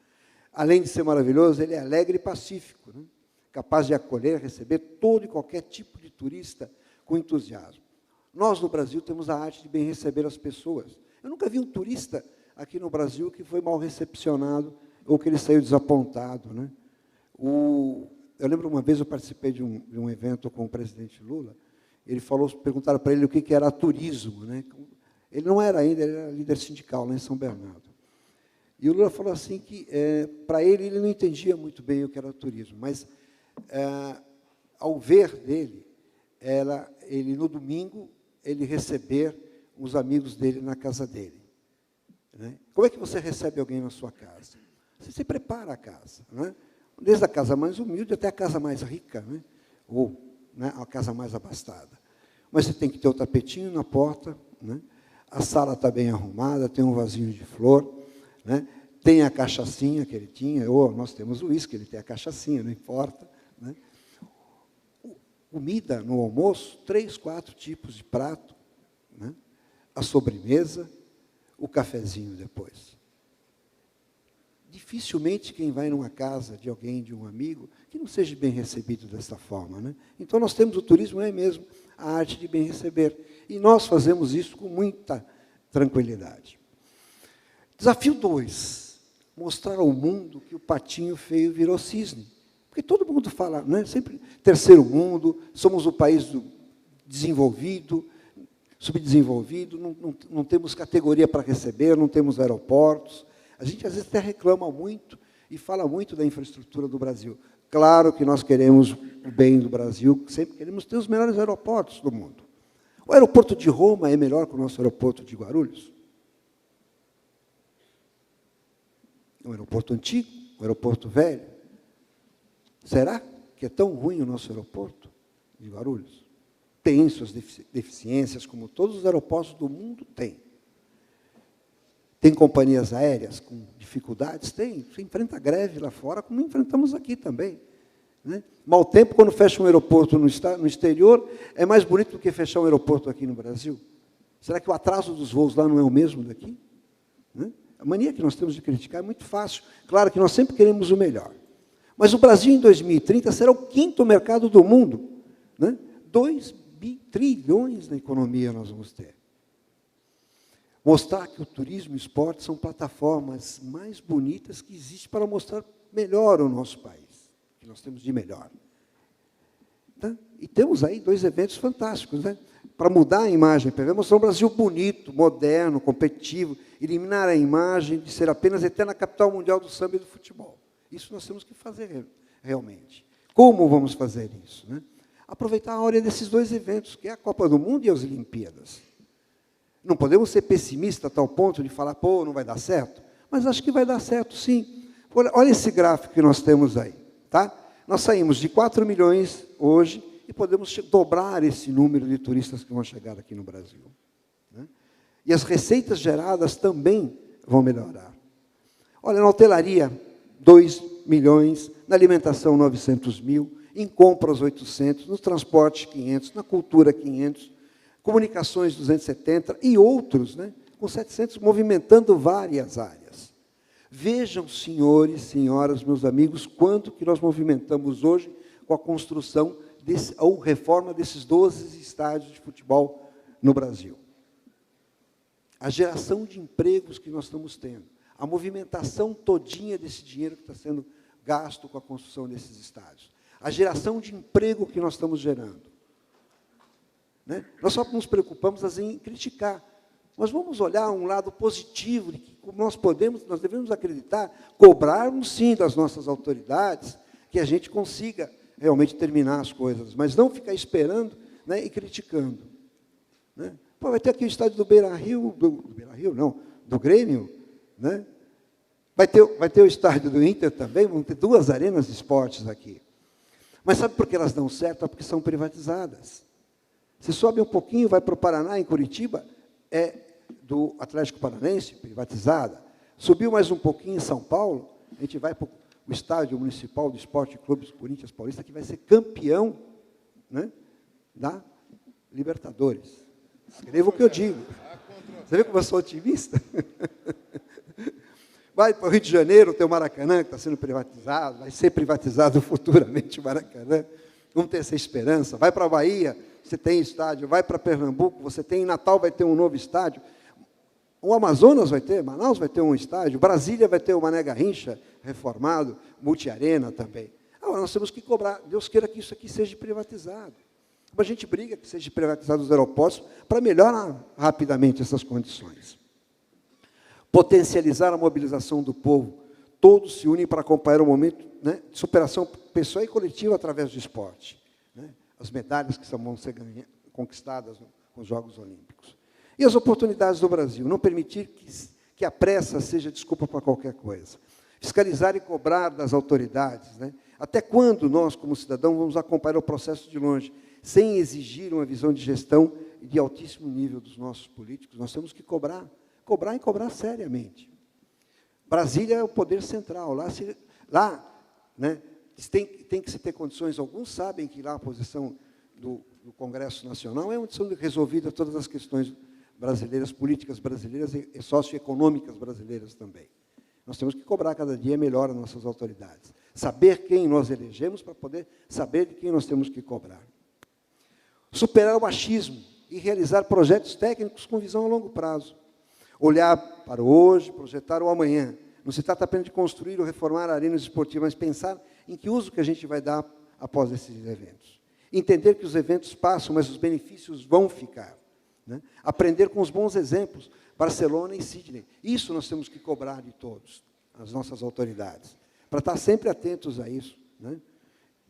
Speaker 6: Além de ser maravilhoso, ele é alegre e pacífico, né? Capaz de acolher, receber todo e qualquer tipo de turista com entusiasmo. Nós, no Brasil, temos a arte de bem receber as pessoas. Eu nunca vi um turista aqui no Brasil que foi mal recepcionado ou que ele saiu desapontado, né? Eu lembro uma vez, eu participei de um evento com o presidente Lula, perguntaram para ele o que era turismo, né? Ele não era ainda, ele era líder sindical lá em São Bernardo. E o Lula falou assim que, para ele não entendia muito bem o que era turismo, mas, ao ver dele, ele, no domingo, ele receber os amigos dele na casa dele, né? Como é que você recebe alguém na sua casa? Você se prepara a casa, né? Desde a casa mais humilde até a casa mais rica, né? Ou, né, a casa mais abastada. Mas você tem que ter o tapetinho na porta, né? A sala está bem arrumada, tem um vasinho de flor, né? Tem a cachaçinha que ele tinha, ou nós temos o uísque, ele tem a cachaçinha, não importa, né? Comida no almoço, 3, 4 tipos de prato, né? A sobremesa, o cafezinho depois. Dificilmente quem vai numa casa de alguém, de um amigo, que não seja bem recebido dessa forma, né? Então, nós temos o turismo, é mesmo, a arte de bem receber. E nós fazemos isso com muita tranquilidade. Desafio 2, mostrar ao mundo que o patinho feio virou cisne. Porque todo mundo fala, né, sempre terceiro mundo, somos o país desenvolvido, subdesenvolvido, não temos categoria para receber, não temos aeroportos. A gente, às vezes, até reclama muito e fala muito da infraestrutura do Brasil. Claro que nós queremos o bem do Brasil, sempre queremos ter os melhores aeroportos do mundo. O aeroporto de Roma é melhor que o nosso aeroporto de Guarulhos? É um aeroporto antigo, um aeroporto velho. Será que é tão ruim o nosso aeroporto de Guarulhos? Tem suas deficiências, como todos os aeroportos do mundo têm. Tem companhias aéreas com dificuldades? Tem. Você enfrenta greve lá fora, como enfrentamos aqui também. Né? Mau tempo, quando fecha um aeroporto no exterior, é mais bonito do que fechar um aeroporto aqui no Brasil. Será que o atraso dos voos lá não é o mesmo daqui? Né? A mania que nós temos de criticar é muito fácil. Claro que nós sempre queremos o melhor. Mas o Brasil, em 2030, será o 5º mercado do mundo. Né? 2 trilhões na economia nós vamos ter. Mostrar que o turismo e o esporte são plataformas mais bonitas que existem para mostrar melhor o nosso país, que nós temos de melhor. Tá? E temos aí 2 eventos fantásticos, né? Para mudar a imagem, para mostrar um Brasil bonito, moderno, competitivo, eliminar a imagem de ser apenas eterna capital mundial do samba e do futebol. Isso nós temos que fazer realmente. Como vamos fazer isso? Né? Aproveitar a hora desses 2 eventos, que é a Copa do Mundo e as Olimpíadas. Não podemos ser pessimistas a tal ponto de falar, pô, não vai dar certo, mas acho que vai dar certo, sim. Olha esse gráfico que nós temos aí. Tá? Nós saímos de 4 milhões hoje e podemos dobrar esse número de turistas que vão chegar aqui no Brasil. Né? E as receitas geradas também vão melhorar. Olha, na hotelaria, 2 milhões, na alimentação, 900 mil, em compras, 800, no transporte, 500, na cultura, 500, comunicações, 270, e outros, né, com 700, movimentando várias áreas. Vejam, senhores, senhoras, meus amigos, quanto que nós movimentamos hoje com a construção ou reforma desses 12 estádios de futebol no Brasil. A geração de empregos que nós estamos tendo, a movimentação todinha desse dinheiro que está sendo gasto com a construção desses estádios, a geração de emprego que nós estamos gerando. Né? Nós só nos preocupamos em criticar, mas vamos olhar um lado positivo, de que nós devemos acreditar, cobrarmos sim das nossas autoridades, que a gente consiga realmente terminar as coisas, mas não ficar esperando, né, e criticando. Né? Pô, vai ter aqui o estádio do Beira-Rio, do Grêmio, né? Vai ter o estádio do Inter também, vão ter 2 arenas de esportes aqui. Mas sabe por que elas dão certo? É porque são privatizadas. Você sobe um pouquinho, vai para o Paraná, em Curitiba, é do Atlético Paranaense, privatizada. Subiu mais um pouquinho em São Paulo, a gente vai para o Estádio Municipal do Esporte Clube Corinthians Paulista, que vai ser campeão, né, da Libertadores. Escreva o que eu digo. Você vê como eu sou otimista? Vai para o Rio de Janeiro, tem o Maracanã, que está sendo privatizado, vai ser privatizado futuramente o Maracanã. Vamos ter essa esperança. Vai para a Bahia, você tem estádio. Vai para Pernambuco, você tem. Em Natal vai ter um novo estádio. O Amazonas vai ter, Manaus vai ter um estádio. Brasília vai ter o Mané Garrincha reformado, multiarena também. Agora, nós temos que cobrar. Deus queira que isso aqui seja privatizado. A gente briga que seja privatizado os aeroportos para melhorar rapidamente essas condições. Potencializar a mobilização do povo. Todos se unem para acompanhar o momento, né, de superação pessoal e coletiva através do esporte. Né? As medalhas que vão ser conquistadas nos Jogos Olímpicos. E as oportunidades do Brasil. Não permitir que a pressa seja desculpa para qualquer coisa. Fiscalizar e cobrar das autoridades. Né? Até quando nós, como cidadãos, vamos acompanhar o processo de longe, sem exigir uma visão de gestão de altíssimo nível dos nossos políticos? Nós temos que cobrar e cobrar seriamente. Brasília é o poder central. Lá, né, tem que se ter condições. Alguns sabem que lá a posição do Congresso Nacional é onde são resolvidas todas as questões brasileiras, políticas brasileiras e socioeconômicas brasileiras também. Nós temos que cobrar cada dia melhor as nossas autoridades. Saber quem nós elegemos para poder saber de quem nós temos que cobrar. Superar o achismo e realizar projetos técnicos com visão a longo prazo. Olhar para o hoje, projetar o amanhã. Não se trata apenas de construir ou reformar arenas esportivas, mas pensar em que uso que a gente vai dar após esses eventos. Entender que os eventos passam, mas os benefícios vão ficar. Né? Aprender com os bons exemplos, Barcelona e Sydney. Isso nós temos que cobrar de todos, as nossas autoridades, para estar sempre atentos a isso. Né?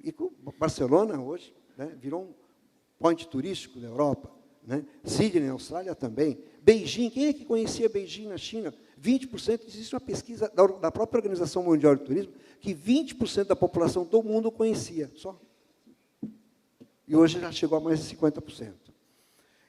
Speaker 6: E Barcelona, hoje, né, virou um point turístico da Europa, né? Sydney, na Austrália, também. Beijing, quem é que conhecia Beijing na China? 20%, existe uma pesquisa da própria Organização Mundial de Turismo, que 20% da população do mundo conhecia, só. E hoje já chegou a mais de 50%.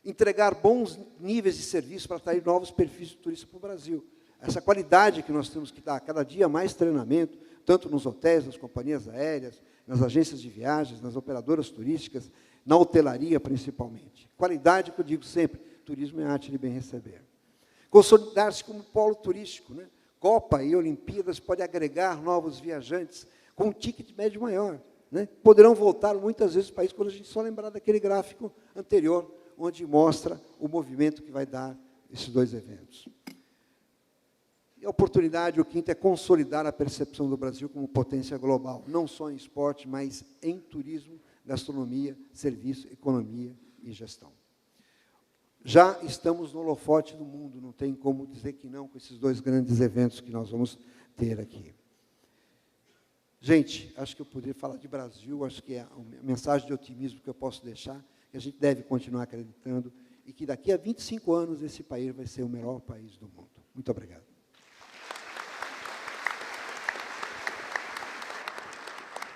Speaker 6: Entregar bons níveis de serviço para atrair novos perfis de turista para o Brasil. Essa qualidade que nós temos que dar, cada dia mais treinamento, tanto nos hotéis, nas companhias aéreas, nas agências de viagens, nas operadoras turísticas, na hotelaria, principalmente. Qualidade, que eu digo sempre, turismo é arte de bem receber. Consolidar-se como polo turístico, né? Copa e Olimpíadas pode agregar novos viajantes com um ticket médio maior, né? Poderão voltar muitas vezes para o país, quando a gente só lembrar daquele gráfico anterior, onde mostra o movimento que vai dar esses dois eventos. E a oportunidade, o quinto, é consolidar a percepção do Brasil como potência global, não só em esporte, mas em turismo, gastronomia, serviço, economia e gestão. Já estamos no holofote do mundo, não tem como dizer que não com esses dois grandes eventos que nós vamos ter aqui. Gente, acho que eu poderia falar de Brasil, acho que é a mensagem de otimismo que eu posso deixar, que a gente deve continuar acreditando e que daqui a 25 anos esse país vai ser o melhor país do mundo. Muito obrigado.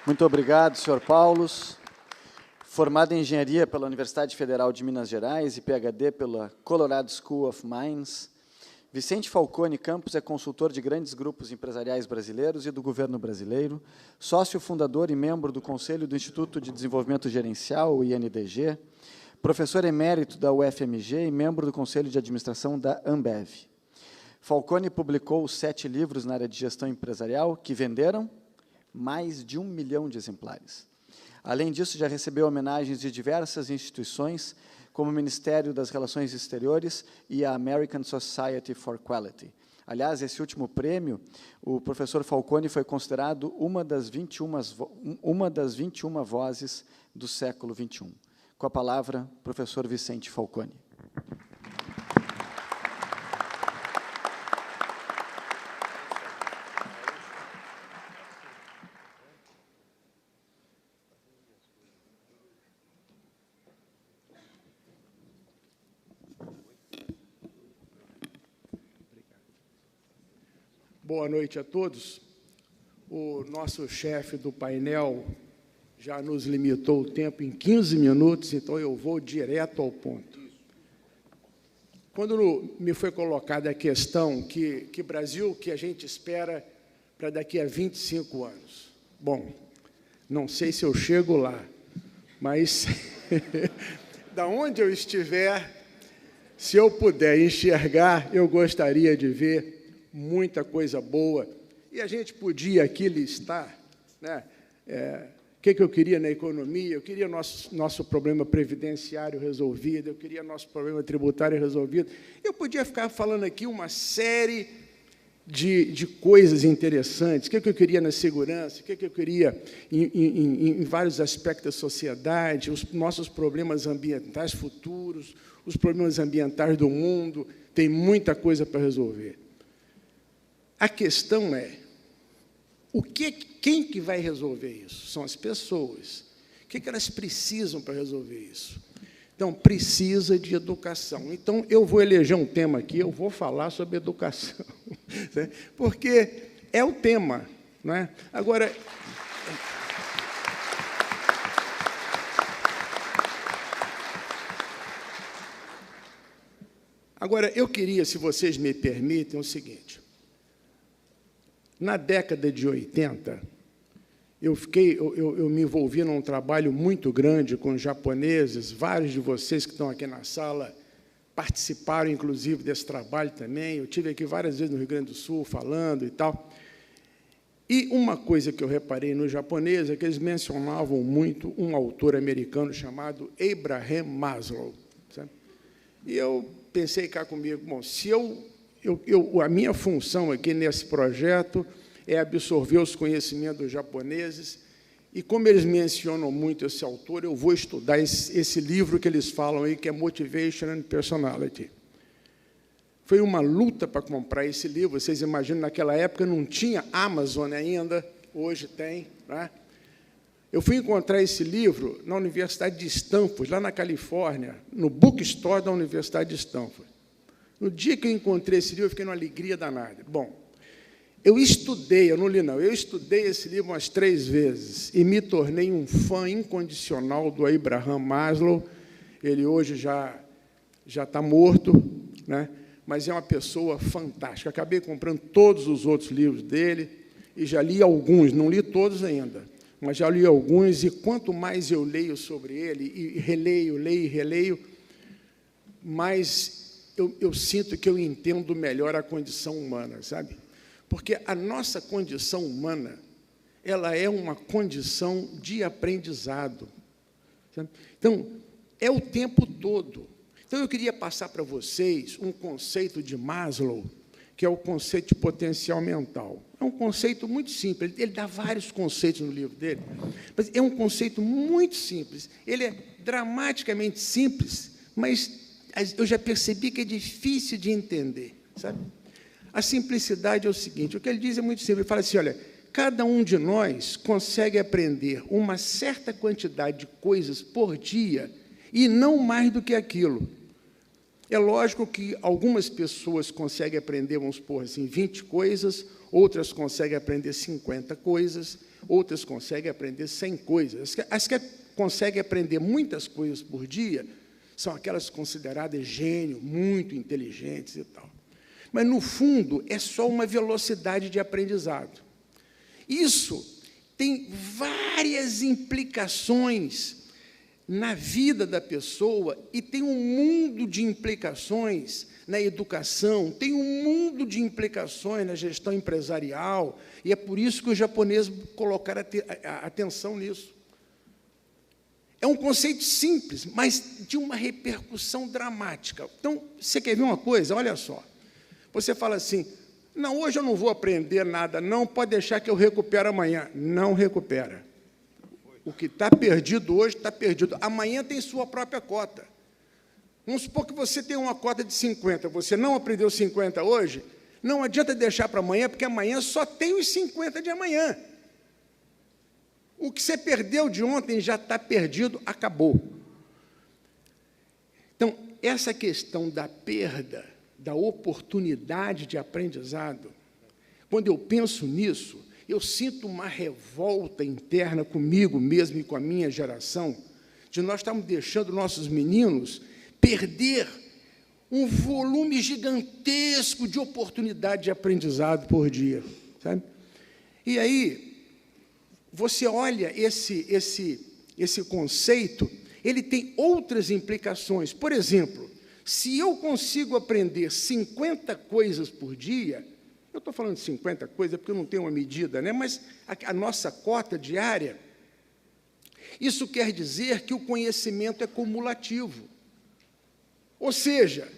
Speaker 3: Muito obrigado, senhor Paulos. Formado em Engenharia pela Universidade Federal de Minas Gerais e PhD pela Colorado School of Mines, Vicente Falcone Campos é consultor de grandes grupos empresariais brasileiros e do governo brasileiro, sócio fundador e membro do Conselho do Instituto de Desenvolvimento Gerencial, o INDG, professor emérito da UFMG e membro do Conselho de Administração da Ambev. Falcone publicou 7 livros na área de gestão empresarial que venderam mais de 1 milhão de exemplares. Além disso, já recebeu homenagens de diversas instituições, como o Ministério das Relações Exteriores e a American Society for Quality. Aliás, esse último prêmio, o professor Falcone foi considerado uma das 21 vozes do século XXI. Com a palavra, professor Vicente Falcone.
Speaker 7: Boa noite a todos. O nosso chefe do painel já nos limitou o tempo em 15 minutos, então eu vou direto ao ponto. Quando me foi colocada a questão que Brasil que a gente espera para daqui a 25 anos. Bom, não sei se eu chego lá, mas da onde eu estiver, se eu puder enxergar, eu gostaria de ver muita coisa boa. E a gente podia aqui listar, né, o que eu queria na economia, eu queria nosso problema previdenciário resolvido, eu queria nosso problema tributário resolvido. Eu podia ficar falando aqui uma série de coisas interessantes, o que eu queria na segurança, o que eu queria em vários aspectos da sociedade, os nossos problemas ambientais futuros, os problemas ambientais do mundo, tem muita coisa para resolver. A questão é, quem que vai resolver isso? São as pessoas. O que elas precisam para resolver isso? Então, precisa de educação. Então, eu vou eleger um tema aqui, eu vou falar sobre educação, porque é o tema, não é? Agora, eu queria, se vocês me permitem, o seguinte. Na década de 80, eu me envolvi num trabalho muito grande com os japoneses, vários de vocês que estão aqui na sala participaram, inclusive, desse trabalho também. Eu estive aqui várias vezes no Rio Grande do Sul falando e tal. E uma coisa que eu reparei nos japoneses é que eles mencionavam muito um autor americano chamado Abraham Maslow. Sabe? E eu pensei cá comigo, bom, se a minha função aqui nesse projeto é absorver os conhecimentos dos japoneses, e como eles mencionam muito esse autor, eu vou estudar esse livro que eles falam aí, que é Motivation and Personality. Foi uma luta para comprar esse livro, vocês imaginam, naquela época não tinha Amazon ainda, hoje tem, né? Eu fui encontrar esse livro na Universidade de Stanford, lá na Califórnia, no bookstore da Universidade de Stanford. No dia que eu encontrei esse livro, eu fiquei numa alegria danada. Bom, eu estudei, eu não li não, eu estudei esse livro umas 3 vezes e me tornei um fã incondicional do Abraham Maslow. Ele hoje já está morto, né? Mas é uma pessoa fantástica. Acabei comprando todos os outros livros dele e já li alguns, não li todos ainda, mas já li alguns, e quanto mais eu leio sobre ele, e releio, leio e releio, mais eu sinto que eu entendo melhor a condição humana, sabe? Porque a nossa condição humana, ela é uma condição de aprendizado, sabe? Então, é o tempo todo. Então, eu queria passar para vocês um conceito de Maslow, que é o conceito de potencial mental. É um conceito muito simples, ele dá vários conceitos no livro dele, mas é um conceito muito simples. Ele é dramaticamente simples, mas eu já percebi que é difícil de entender, sabe? A simplicidade é o seguinte, o que ele diz é muito simples, ele fala assim, olha, cada um de nós consegue aprender uma certa quantidade de coisas por dia e não mais do que aquilo. É lógico que algumas pessoas conseguem aprender, vamos supor assim, 20 coisas, outras conseguem aprender 50 coisas, outras conseguem aprender 100 coisas. As que conseguem aprender muitas coisas por dia são aquelas consideradas gênio, muito inteligentes e tal. Mas, no fundo, é só uma velocidade de aprendizado. Isso tem várias implicações na vida da pessoa e tem um mundo de implicações na educação, tem um mundo de implicações na gestão empresarial, e é por isso que os japoneses colocaram atenção nisso. É um conceito simples, mas de uma repercussão dramática. Então, você quer ver uma coisa? Olha só. Você fala assim, não, hoje eu não vou aprender nada, não, pode deixar que eu recupero amanhã. Não recupera. O que está perdido hoje está perdido. Amanhã tem sua própria cota. Vamos supor que você tem uma cota de 50, você não aprendeu 50 hoje, não adianta deixar para amanhã, porque amanhã só tem os 50 de amanhã. O que você perdeu de ontem já está perdido, acabou. Então, essa questão da perda, da oportunidade de aprendizado, quando eu penso nisso, eu sinto uma revolta interna comigo mesmo e com a minha geração, de nós estarmos deixando nossos meninos perder um volume gigantesco de oportunidade de aprendizado por dia, sabe? E aí, você olha esse conceito, ele tem outras implicações. Por exemplo, se eu consigo aprender 50 coisas por dia, eu estou falando de 50 coisas porque eu não tenho uma medida, né? Mas a nossa cota diária, isso quer dizer que o conhecimento é cumulativo. Ou seja,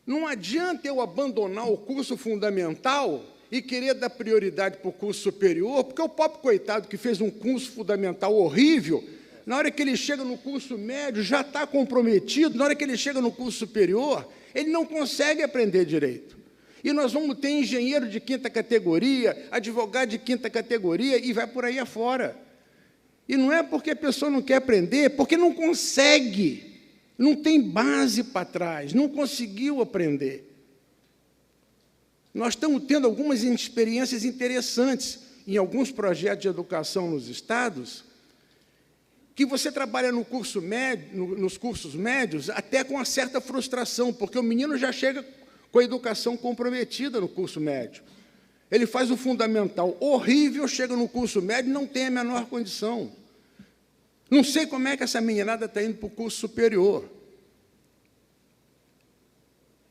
Speaker 7: não adianta eu abandonar o curso fundamental e querer dar prioridade para o curso superior, porque o pobre coitado que fez um curso fundamental horrível, na hora que ele chega no curso médio, já está comprometido, na hora que ele chega no curso superior, ele não consegue aprender direito. E nós vamos ter engenheiro de 5ª categoria, advogado de 5ª categoria, e vai por aí afora. E não é porque a pessoa não quer aprender, é porque não consegue, não tem base para trás, não conseguiu aprender. Nós estamos tendo algumas experiências interessantes em alguns projetos de educação nos estados, que você trabalha no curso médio, nos cursos médios, até com uma certa frustração, porque o menino já chega com a educação comprometida no curso médio. Ele faz o fundamental horrível, chega no curso médio e não tem a menor condição. Não sei como é que essa meninada está indo para o curso superior.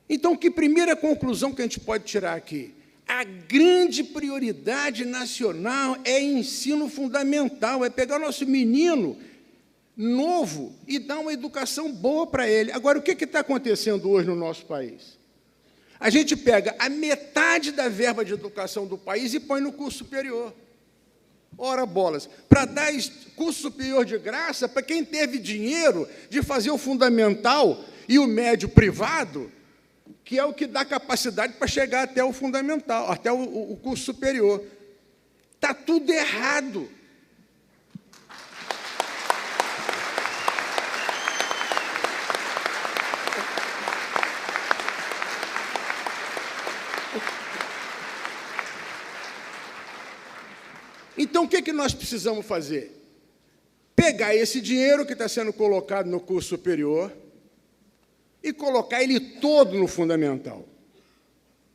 Speaker 7: Então, que primeira conclusão que a gente pode tirar aqui? A grande prioridade nacional é ensino fundamental, é pegar o nosso menino novo e dar uma educação boa para ele. Agora, o que está acontecendo hoje no nosso país? A gente pega a metade da verba de educação do país e põe no curso superior. Ora, bolas, para dar curso superior de graça para quem teve dinheiro de fazer o fundamental e o médio privado, que é o que dá capacidade para chegar até o fundamental, até o curso superior. Está tudo errado. Então, o que nós precisamos fazer? Pegar esse dinheiro que está sendo colocado no curso superior e colocar ele todo no fundamental.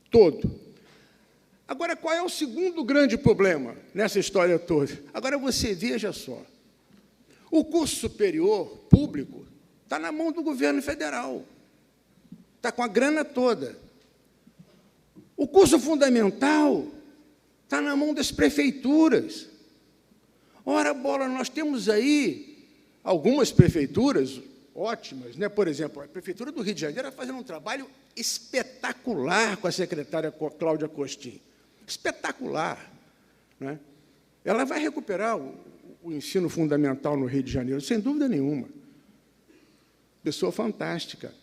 Speaker 7: Todo. Agora, qual é o segundo grande problema nessa história toda? Agora, você veja só. O curso superior público está na mão do governo federal. Está com a grana toda. O curso fundamental está na mão das prefeituras. Ora, bola, nós temos aí algumas prefeituras ótimas, né? Por exemplo, a Prefeitura do Rio de Janeiro está fazendo um trabalho espetacular com a secretária Cláudia Costin. Espetacular. Né? Ela vai recuperar o ensino fundamental no Rio de Janeiro, sem dúvida nenhuma. Pessoa fantástica.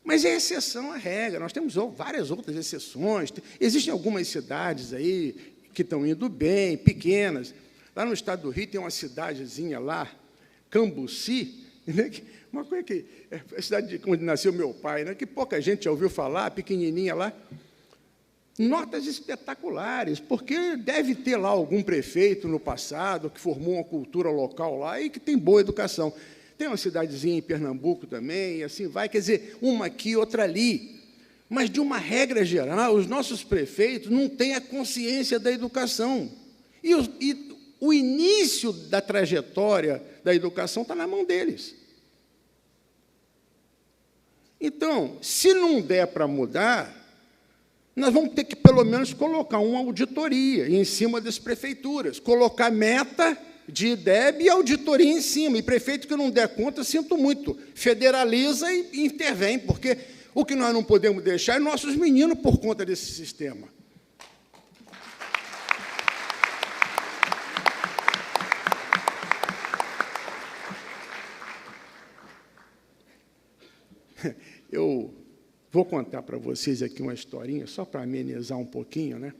Speaker 7: Mas é exceção à regra. Nós temos várias outras exceções. Existem algumas cidades aí que estão indo bem, pequenas. Lá no estado do Rio tem uma cidadezinha lá, Cambuci, né? Uma coisa que é a cidade onde nasceu meu pai, né? Que pouca gente já ouviu falar, pequenininha lá. Notas espetaculares, porque deve ter lá algum prefeito no passado que formou uma cultura local lá e que tem boa educação. Tem uma cidadezinha em Pernambuco também, e assim vai, quer dizer, uma aqui, outra ali. Mas, de uma regra geral, os nossos prefeitos não têm a consciência da educação. E o início da trajetória da educação está na mão deles. Então, se não der para mudar, nós vamos ter que, pelo menos, colocar uma auditoria em cima das prefeituras, colocar meta de IDEB e auditoria em cima. E prefeito que não der conta, sinto muito, federaliza e intervém, porque o que nós não podemos deixar é nossos meninos por conta desse sistema. Eu vou contar para vocês aqui uma historinha, só para amenizar um pouquinho, né?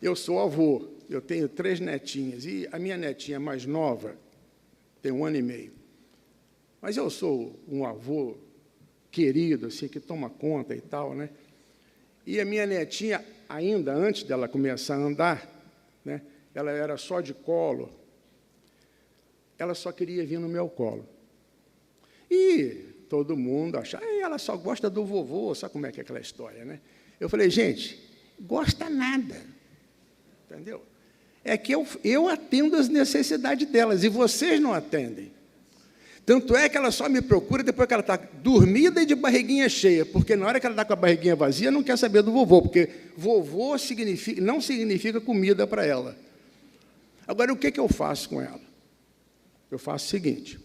Speaker 7: Eu sou avô, eu tenho 3 netinhas, e a minha netinha mais nova tem 1 ano e meio. Mas eu sou um avô querido, assim, que toma conta e tal, né? E a minha netinha, ainda antes dela começar a andar, né, ela era só de colo, ela só queria vir no meu colo. E todo mundo achava, ela só gosta do vovô, sabe como é que é aquela história, né? Eu falei, gente, gosta nada, entendeu? É que eu atendo as necessidades delas, e vocês não atendem. Tanto é que ela só me procura depois que ela está dormida e de barriguinha cheia, porque na hora que ela está com a barriguinha vazia, não quer saber do vovô, porque vovô não significa comida para ela. Agora, o que eu faço com ela? Eu faço o seguinte,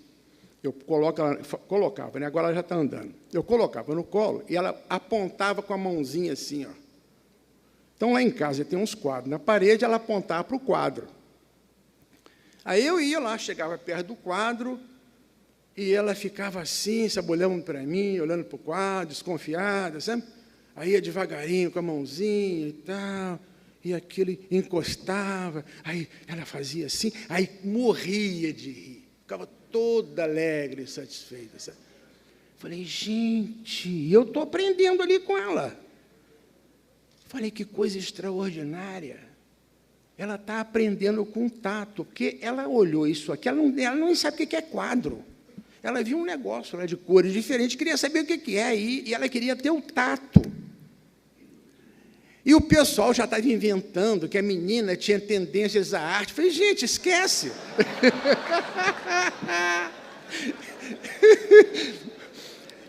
Speaker 7: eu colocava, né? Agora ela já está andando. Eu colocava no colo e ela apontava com a mãozinha assim, ó. Então, lá em casa tem uns quadros na parede, ela apontava para o quadro. Aí eu ia lá, chegava perto do quadro, e ela ficava assim, sabe, olhando para mim, olhando para o quadro, desconfiada, sabe? Aí ia devagarinho com a mãozinha e tal, e aquele encostava, aí ela fazia assim, aí morria de rir, ficava toda alegre e satisfeita, sabe? Falei, gente, eu estou aprendendo ali com ela. Falei, que coisa extraordinária. Ela está aprendendo com tato, porque ela olhou isso aqui, ela não sabe o que é quadro. Ela viu um negócio lá de cores diferentes, queria saber o que é, e ela queria ter o tato. E o pessoal já estava inventando que a menina tinha tendências à arte. Falei, gente, esquece.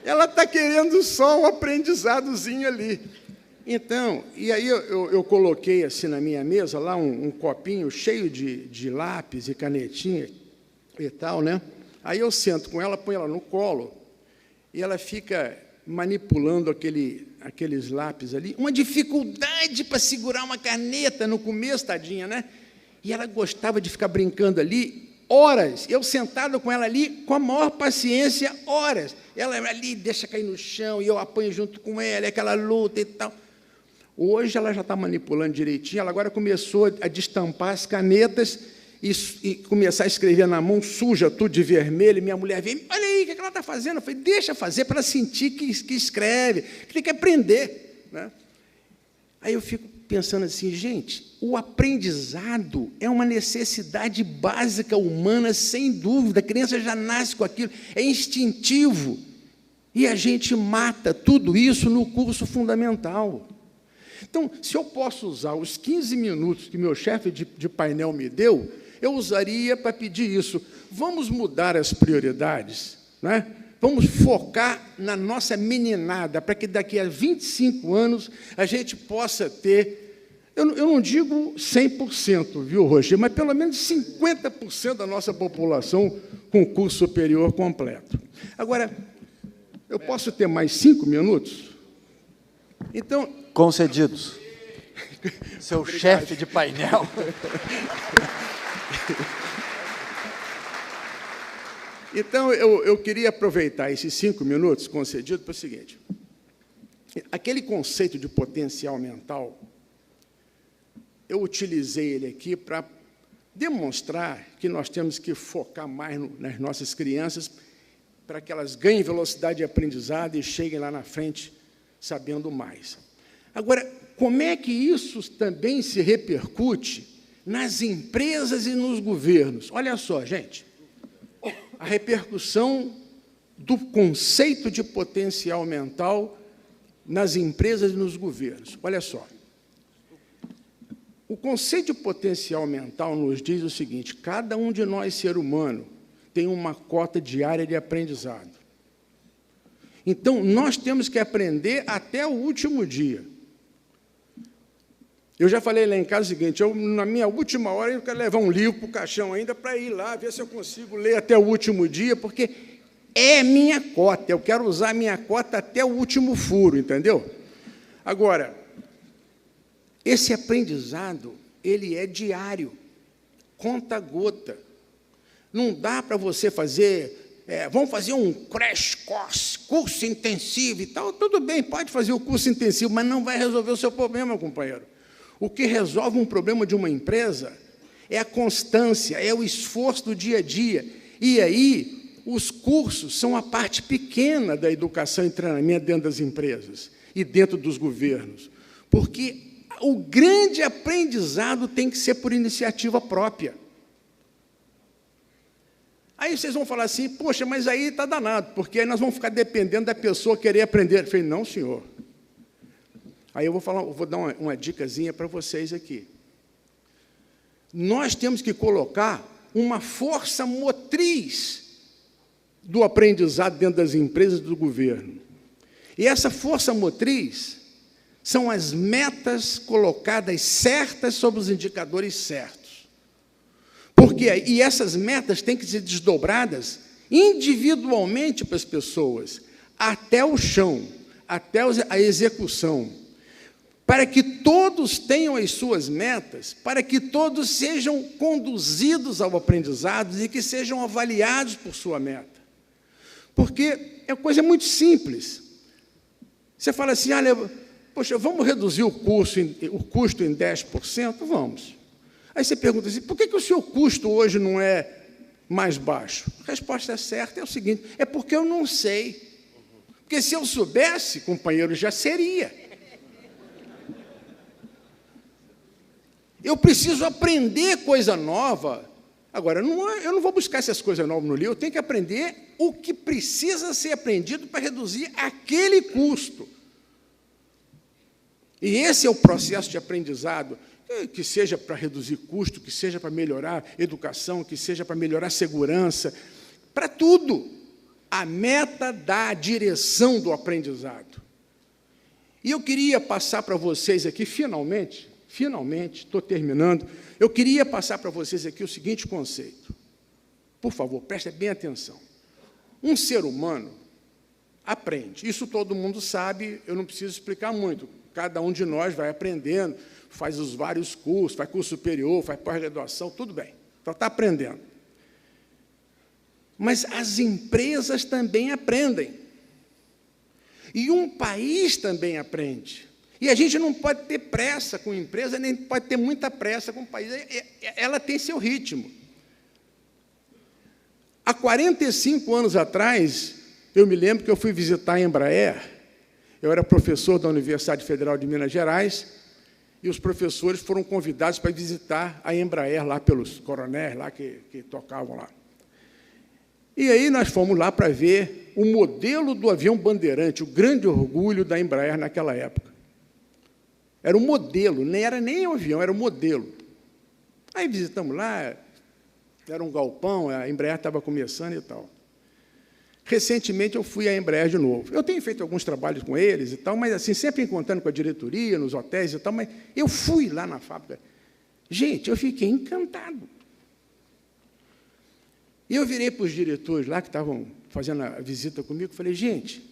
Speaker 7: Ela está querendo só um aprendizadozinho ali. Então, e aí eu coloquei assim na minha mesa, lá um copinho cheio de lápis e canetinha e tal, né? Aí eu sento com ela, ponho ela no colo, e ela fica manipulando aqueles lápis ali. Uma dificuldade para segurar uma caneta no começo, tadinha, né? E ela gostava de ficar brincando ali horas. Eu sentado com ela ali, com a maior paciência, horas. Ela ali deixa cair no chão, e eu apanho junto com ela, aquela luta e tal. Hoje ela já está manipulando direitinho, ela agora começou a destampar as canetas e começar a escrever na mão, suja tudo de vermelho, e minha mulher vem, olha aí, o que ela está fazendo? Eu falei, deixa fazer para ela sentir que escreve, que tem que aprender, né? Aí eu fico pensando assim, gente, o aprendizado é uma necessidade básica humana, sem dúvida. A criança já nasce com aquilo, é instintivo. E a gente mata tudo isso no curso fundamental. Então, se eu posso usar os 15 minutos que meu chefe de painel me deu, eu usaria para pedir isso. Vamos mudar as prioridades, né? Vamos focar na nossa meninada, para que daqui a 25 anos a gente possa ter, eu não digo 100%, viu, Roger, mas pelo menos 50% da nossa população com curso superior completo. Agora, eu posso ter mais 5 minutos? Então...
Speaker 3: Concedidos. Seu chefe de painel.
Speaker 7: Então, eu queria aproveitar esses 5 minutos concedidos para o seguinte. Aquele conceito de potencial mental, eu utilizei ele aqui para demonstrar que nós temos que focar mais nas nossas crianças para que elas ganhem velocidade de aprendizado e cheguem lá na frente sabendo mais. Agora, como é que isso também se repercute nas empresas e nos governos? Olha só, gente. A repercussão do conceito de potencial mental nas empresas e nos governos. Olha só. O conceito de potencial mental nos diz o seguinte: cada um de nós, ser humano, tem uma cota diária de aprendizado. Então, nós temos que aprender até o último dia. Eu já falei lá em casa o seguinte, na minha última hora, eu quero levar um livro para o caixão ainda para ir lá, ver se eu consigo ler até o último dia, porque é minha cota, eu quero usar a minha cota até o último furo, entendeu? Agora, esse aprendizado, ele é diário, conta-gota. Não dá para você fazer, vamos fazer um crash course, curso intensivo e tal, tudo bem, pode fazer o curso intensivo, mas não vai resolver o seu problema, companheiro. O que resolve um problema de uma empresa é a constância, é o esforço do dia a dia. E aí, os cursos são a parte pequena da educação e treinamento dentro das empresas e dentro dos governos. Porque o grande aprendizado tem que ser por iniciativa própria. Aí vocês vão falar assim, poxa, mas aí está danado, porque aí nós vamos ficar dependendo da pessoa querer aprender. Eu falei, não, senhor. Aí eu vou dar uma dicasinha para vocês aqui. Nós temos que colocar uma força motriz do aprendizado dentro das empresas e do governo. E essa força motriz são as metas colocadas certas sobre os indicadores certos. E essas metas têm que ser desdobradas individualmente para as pessoas, até o chão, até a execução, para que todos tenham as suas metas, para que todos sejam conduzidos ao aprendizado e que sejam avaliados por sua meta. Porque é coisa muito simples. Você fala assim, olha, poxa, vamos reduzir o custo em 10%? Vamos. Aí você pergunta assim, por que o seu custo hoje não é mais baixo? A resposta certa é o seguinte, é porque eu não sei. Porque se eu soubesse, companheiro, já seria. Eu preciso aprender coisa nova. Agora, eu não vou buscar essas coisas novas no livro, eu tenho que aprender o que precisa ser aprendido para reduzir aquele custo. E esse é o processo de aprendizado, que seja para reduzir custo, que seja para melhorar educação, que seja para melhorar segurança, para tudo. A meta dá a direção do aprendizado. E eu queria passar para vocês aqui, finalmente, estou terminando, eu queria passar para vocês aqui o seguinte conceito. Por favor, prestem bem atenção. Um ser humano aprende. Isso todo mundo sabe, eu não preciso explicar muito. Cada um de nós vai aprendendo, faz os vários cursos, faz curso superior, faz pós-graduação, tudo bem. Então, está aprendendo. Mas as empresas também aprendem. E um país também aprende. E a gente não pode ter pressa com a empresa, nem pode ter muita pressa com o país. Ela tem seu ritmo. Há 45 anos atrás, eu me lembro que eu fui visitar a Embraer. Eu era professor da Universidade Federal de Minas Gerais, e os professores foram convidados para visitar a Embraer, lá pelos coronéis lá que tocavam lá. E aí nós fomos lá para ver o modelo do avião Bandeirante, o grande orgulho da Embraer naquela época. Era um modelo, nem era nem um avião, era um modelo. Aí visitamos lá, era um galpão, a Embraer estava começando e tal. Recentemente eu fui à Embraer de novo. Eu tenho feito alguns trabalhos com eles e tal, mas assim, sempre encontrando com a diretoria, nos hotéis e tal, mas eu fui lá na fábrica. Gente, eu fiquei encantado. E eu virei para os diretores lá que estavam fazendo a visita comigo e falei, gente,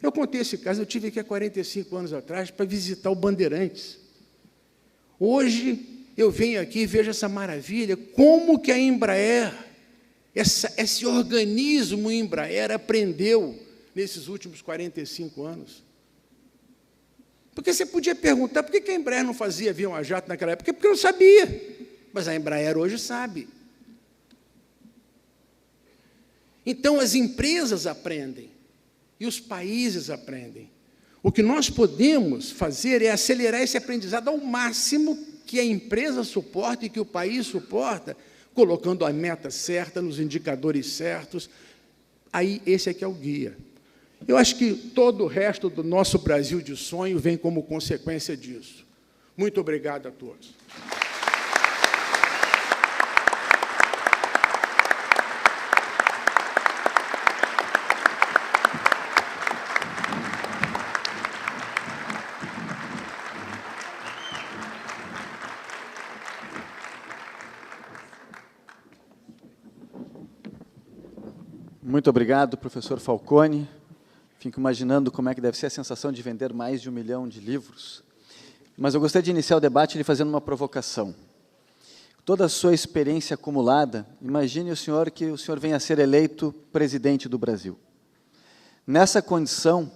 Speaker 7: eu contei esse caso, eu tive aqui há 45 anos atrás para visitar o Bandeirantes. Hoje eu venho aqui e vejo essa maravilha, como que a Embraer, esse organismo Embraer aprendeu nesses últimos 45 anos. Porque você podia perguntar, por que a Embraer não fazia avião a jato naquela época? Porque eu não sabia, mas a Embraer hoje sabe. Então, as empresas aprendem e os países aprendem. O que nós podemos fazer é acelerar esse aprendizado ao máximo que a empresa suporta e que o país suporta, colocando a meta certa, nos indicadores certos. Aí, esse aqui é o guia. Eu acho que todo o resto do nosso Brasil de sonho vem como consequência disso. Muito obrigado a todos.
Speaker 3: Muito obrigado, professor Falcone. Fico imaginando como é que deve ser a sensação de vender mais de 1 milhão de livros. Mas eu gostaria de iniciar o debate lhe fazendo uma provocação. Toda a sua experiência acumulada, imagine o senhor que o senhor venha a ser eleito presidente do Brasil. Nessa condição,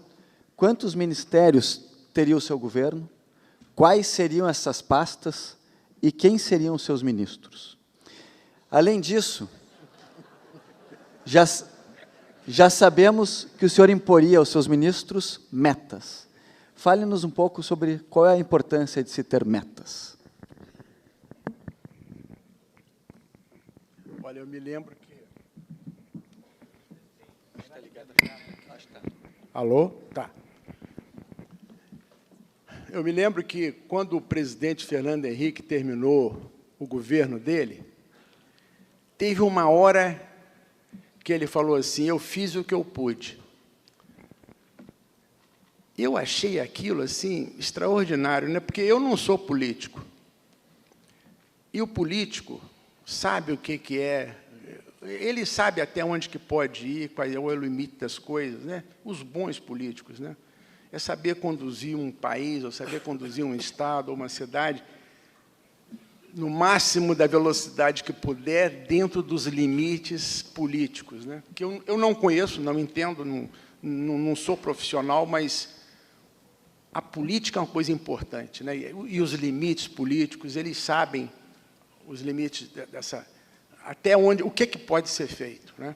Speaker 3: quantos ministérios teria o seu governo? Quais seriam essas pastas? E quem seriam os seus ministros? Além disso, já sabemos que o senhor imporia aos seus ministros metas. Fale-nos um pouco sobre qual é a importância de se ter metas.
Speaker 7: Olha, eu me lembro que... Alô? Tá. Eu me lembro que, quando o presidente Fernando Henrique terminou o governo dele, teve uma hora que ele falou assim, eu fiz o que eu pude. Eu achei aquilo assim extraordinário, né? Porque eu não sou político. E o político sabe o que é, ele sabe até onde que pode ir, qual é o limite das coisas, né? Os bons políticos, né? É saber conduzir um país, ou saber conduzir um estado, ou uma cidade, no máximo da velocidade que puder, dentro dos limites políticos, né? Que eu não conheço, não entendo, não sou profissional, mas a política é uma coisa importante, né? E os limites políticos, eles sabem os limites dessa... Até onde, o que pode ser feito, né?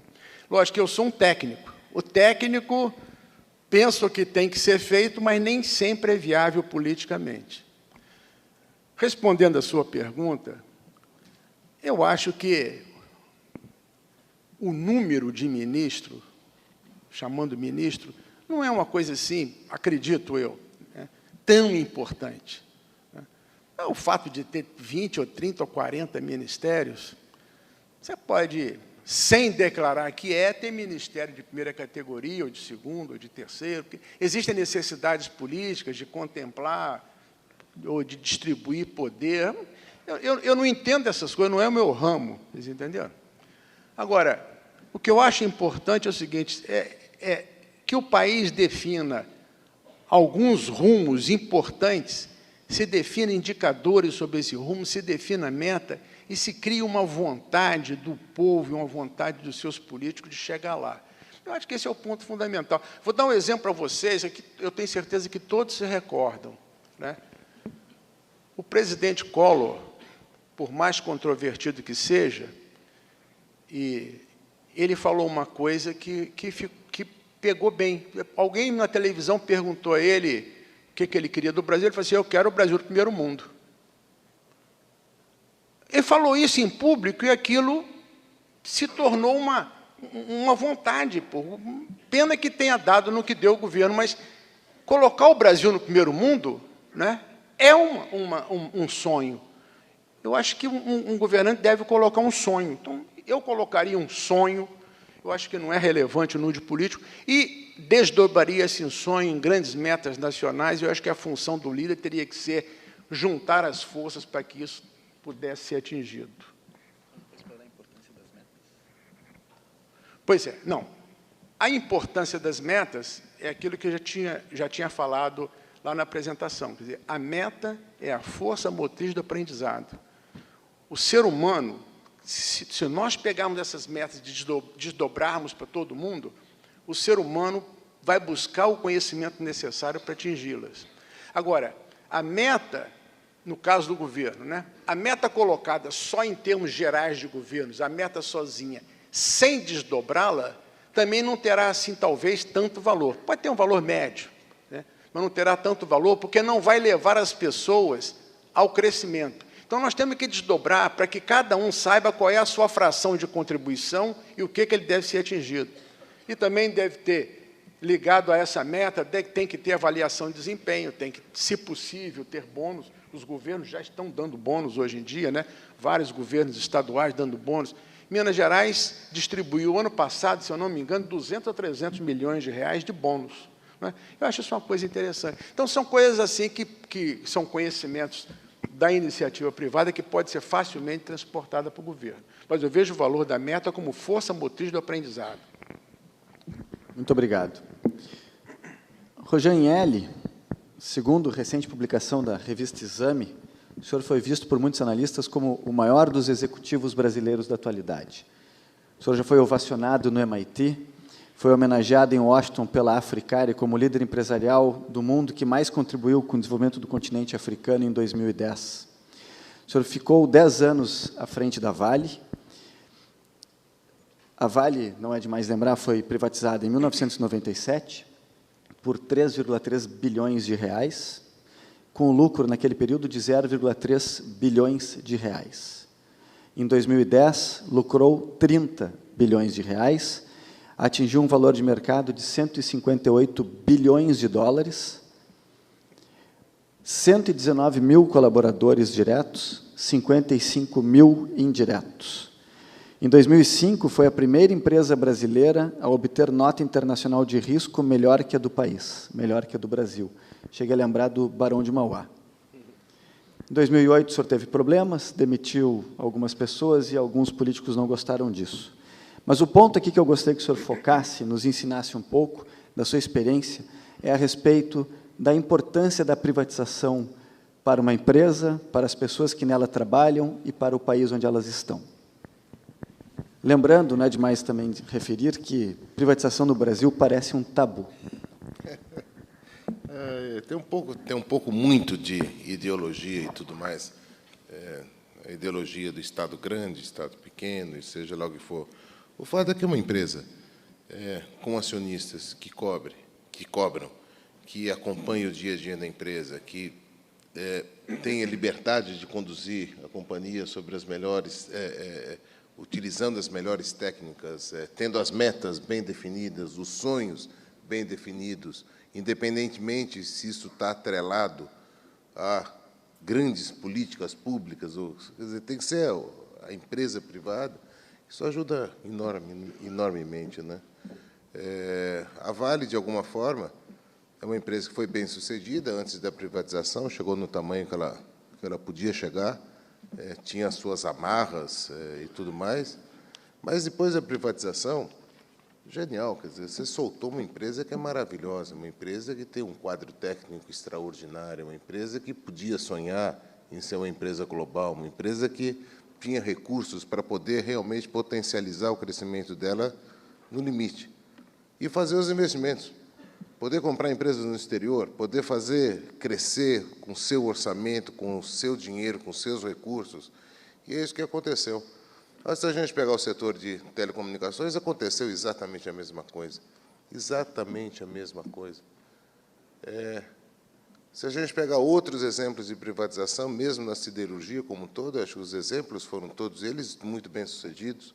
Speaker 7: Lógico que eu sou um técnico. O técnico pensa o que tem que ser feito, mas nem sempre é viável politicamente. Respondendo à sua pergunta, eu acho que o número de ministro, chamando ministro, não é uma coisa assim, acredito eu, né, tão importante. O fato de ter 20 ou 30 ou 40 ministérios, você pode, sem declarar que ter ministério de primeira categoria, ou de segunda, ou de terceira, porque existem necessidades políticas de contemplar ou de distribuir poder. Eu não entendo essas coisas, não é o meu ramo, vocês entenderam? Agora, o que eu acho importante é o seguinte, é que o país defina alguns rumos importantes, se defina indicadores sobre esse rumo, se defina a meta e se cria uma vontade do povo, uma vontade dos seus políticos de chegar lá. Eu acho que esse é o ponto fundamental. Vou dar um exemplo para vocês, que eu tenho certeza que todos se recordam, né? O presidente Collor, por mais controvertido que seja, e ele falou uma coisa que pegou bem. Alguém na televisão perguntou a ele o que ele queria do Brasil, ele falou assim, eu quero o Brasil do primeiro mundo.
Speaker 8: Ele falou isso em público e aquilo se tornou uma vontade. Pô. Pena que tenha dado no que deu o governo, mas colocar o Brasil no primeiro mundo, né, é um sonho. Eu acho que um governante deve colocar um sonho. Então, eu colocaria um sonho, eu acho que não é relevante o nude político, e desdobraria esse sonho em grandes metas nacionais. Eu acho que a função do líder teria que ser juntar as forças para que isso pudesse ser atingido. Pois é, não. A importância das metas é aquilo que eu já tinha falado lá na apresentação. Quer dizer, a meta é a força motriz do aprendizado. O ser humano, se nós pegarmos essas metas e desdobrarmos para todo mundo, o ser humano vai buscar o conhecimento necessário para atingi-las. Agora, a meta, no caso do governo, né, a meta colocada só em termos gerais de governos, a meta sozinha, sem desdobrá-la, também não terá, assim, talvez, tanto valor. Pode ter um valor médio, né, mas não terá tanto valor, porque não vai levar as pessoas ao crescimento. Então, nós temos que desdobrar para que cada um saiba qual é a sua fração de contribuição e o que ele deve ser atingido. E também deve ter, ligado a essa meta, tem que ter avaliação de desempenho, tem que, se possível, ter bônus. Os governos já estão dando bônus hoje em dia, né? Vários governos estaduais dando bônus. Minas Gerais distribuiu, ano passado, se eu não me engano, 200 a 300 milhões de reais de bônus. Né? Eu acho isso uma coisa interessante. Então, são coisas assim que são conhecimentos da iniciativa privada que pode ser facilmente transportada para o governo. Mas eu vejo o valor da meta como força motriz do aprendizado.
Speaker 3: Muito obrigado. Rogério, segundo recente publicação da revista Exame, o senhor foi visto por muitos analistas como o maior dos executivos brasileiros da atualidade. O senhor já foi ovacionado no MIT, foi homenageado em Washington pela Africare como líder empresarial do mundo que mais contribuiu com o desenvolvimento do continente africano em 2010. O senhor ficou 10 anos à frente da Vale. A Vale, não é demais lembrar, foi privatizada em 1997 por 3,3 bilhões de reais, com lucro naquele período de 0,3 bilhões de reais. Em 2010, lucrou 30 bilhões de reais, atingiu um valor de mercado de 158 bilhões de dólares, 119 mil colaboradores diretos, 55 mil indiretos. Em 2005, foi a primeira empresa brasileira a obter nota internacional de risco melhor que a do país, melhor que a do Brasil. Cheguei a lembrar do Barão de Mauá. Em 2008, o senhor teve problemas, demitiu algumas pessoas e alguns políticos não gostaram disso. Mas o ponto aqui que eu gostaria que o senhor focasse, nos ensinasse um pouco da sua experiência, é a respeito da importância da privatização para uma empresa, para as pessoas que nela trabalham e para o país onde elas estão. Lembrando, não é demais também referir que privatização no Brasil parece um tabu.
Speaker 4: Tem um pouco muito de ideologia e tudo mais. A ideologia do Estado grande, Estado pequeno, e seja lá o que for. O fato é que uma empresa com acionistas que cobram, que acompanham o dia a dia da empresa, que tem a liberdade de conduzir a companhia sobre as melhores, utilizando as melhores técnicas, tendo as metas bem definidas, os sonhos bem definidos, independentemente se isso está atrelado a grandes políticas públicas, quer dizer, tem que ser a empresa privada. Isso ajuda enormemente, né? A Vale, de alguma forma, é uma empresa que foi bem-sucedida antes da privatização, chegou no tamanho que ela podia chegar, tinha as suas amarras e tudo mais, mas depois da privatização, genial, quer dizer, você soltou uma empresa que é maravilhosa, uma empresa que tem um quadro técnico extraordinário, uma empresa que podia sonhar em ser uma empresa global, uma empresa que tinha recursos para poder realmente potencializar o crescimento dela no limite e fazer os investimentos, poder comprar empresas no exterior, poder fazer crescer com o seu orçamento, com o seu dinheiro, com os seus recursos, e é isso que aconteceu. Mas, se a gente pegar o setor de telecomunicações, aconteceu exatamente a mesma coisa. Exatamente a mesma coisa. Se a gente pegar outros exemplos de privatização, mesmo na siderurgia como um todo, acho que os exemplos foram todos eles muito bem-sucedidos.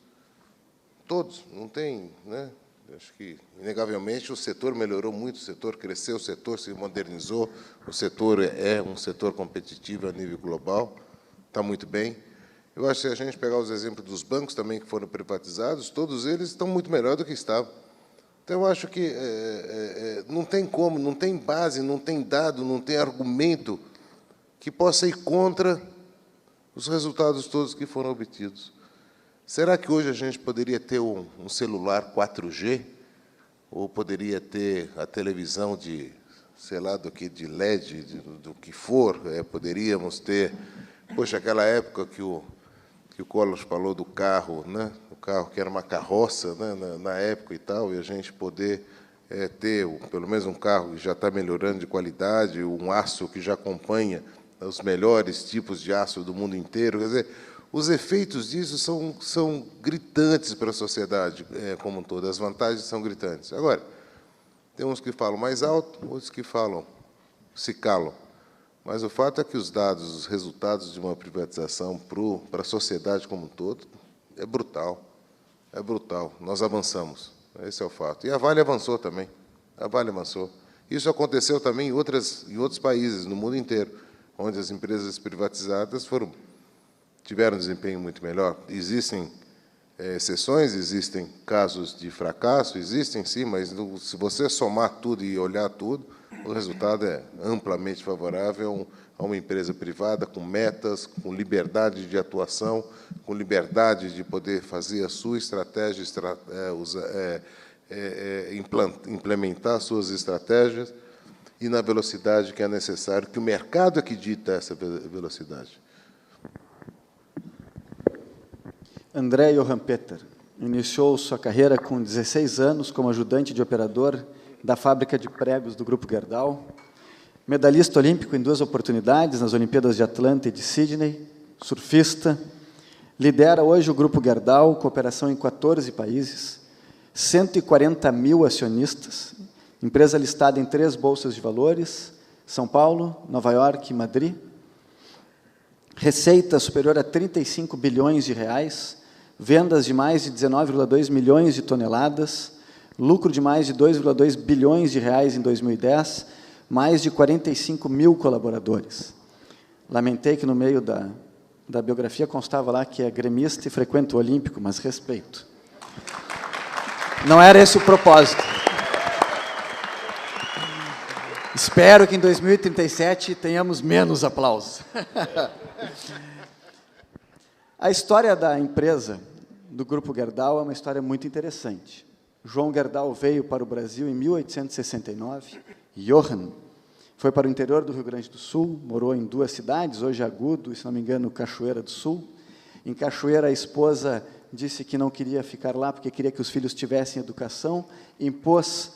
Speaker 4: Todos, não tem, né? Acho que, inegavelmente, o setor melhorou muito, o setor cresceu, o setor se modernizou, o setor é um setor competitivo a nível global, está muito bem. Eu acho que se a gente pegar os exemplos dos bancos também que foram privatizados, todos eles estão muito melhor do que estavam. Então, eu acho que não tem como, não tem base, não tem dado, não tem argumento que possa ir contra os resultados todos que foram obtidos. Será que hoje a gente poderia ter um celular 4G? Ou poderia ter a televisão de, sei lá, de LED, do que for? Poderíamos ter... Poxa, aquela época que o Collor falou do carro, né? O carro que era uma carroça, né? na época e tal, e a gente poder ter pelo menos um carro que já está melhorando de qualidade, um aço que já acompanha os melhores tipos de aço do mundo inteiro. Quer dizer, os efeitos disso são gritantes para a sociedade como um todo, as vantagens são gritantes. Agora, tem uns que falam mais alto, outros que se calam. Mas o fato é que os dados, os resultados de uma privatização para a sociedade como um todo, é brutal. É brutal. Nós avançamos. Esse é o fato. E a Vale avançou também. A Vale avançou. Isso aconteceu também em outros países, no mundo inteiro, onde as empresas privatizadas tiveram um desempenho muito melhor. Existem exceções, existem casos de fracasso, existem sim, mas se você somar tudo e olhar tudo, o resultado é amplamente favorável a uma empresa privada com metas, com liberdade de atuação, com liberdade de poder fazer a sua estratégia, implementar suas estratégias e na velocidade que é necessário, que o mercado é que dita essa velocidade.
Speaker 3: André Johan Peter iniciou sua carreira com 16 anos como ajudante de operador da fábrica de pregos do Grupo Gerdau, medalhista olímpico em 2 oportunidades, nas Olimpíadas de Atlanta e de Sydney, surfista, lidera hoje o Grupo Gerdau, com operação em 14 países, 140 mil acionistas, empresa listada em 3 bolsas de valores, São Paulo, Nova York e Madrid, receita superior a 35 bilhões de reais, vendas de mais de 19,2 milhões de toneladas, lucro de mais de 2,2 bilhões de reais em 2010, mais de 45 mil colaboradores. Lamentei que no meio da biografia constava lá que é gremista e frequenta o Olímpico, mas respeito. Não era esse o propósito. Espero que em 2037 tenhamos menos aplausos. A história da empresa, do Grupo Gerdau, é uma história muito interessante. João Gerdau veio para o Brasil em 1869. Johann foi para o interior do Rio Grande do Sul, morou em 2 cidades, hoje Agudo e, se não me engano, Cachoeira do Sul. Em Cachoeira, a esposa disse que não queria ficar lá porque queria que os filhos tivessem educação, impôs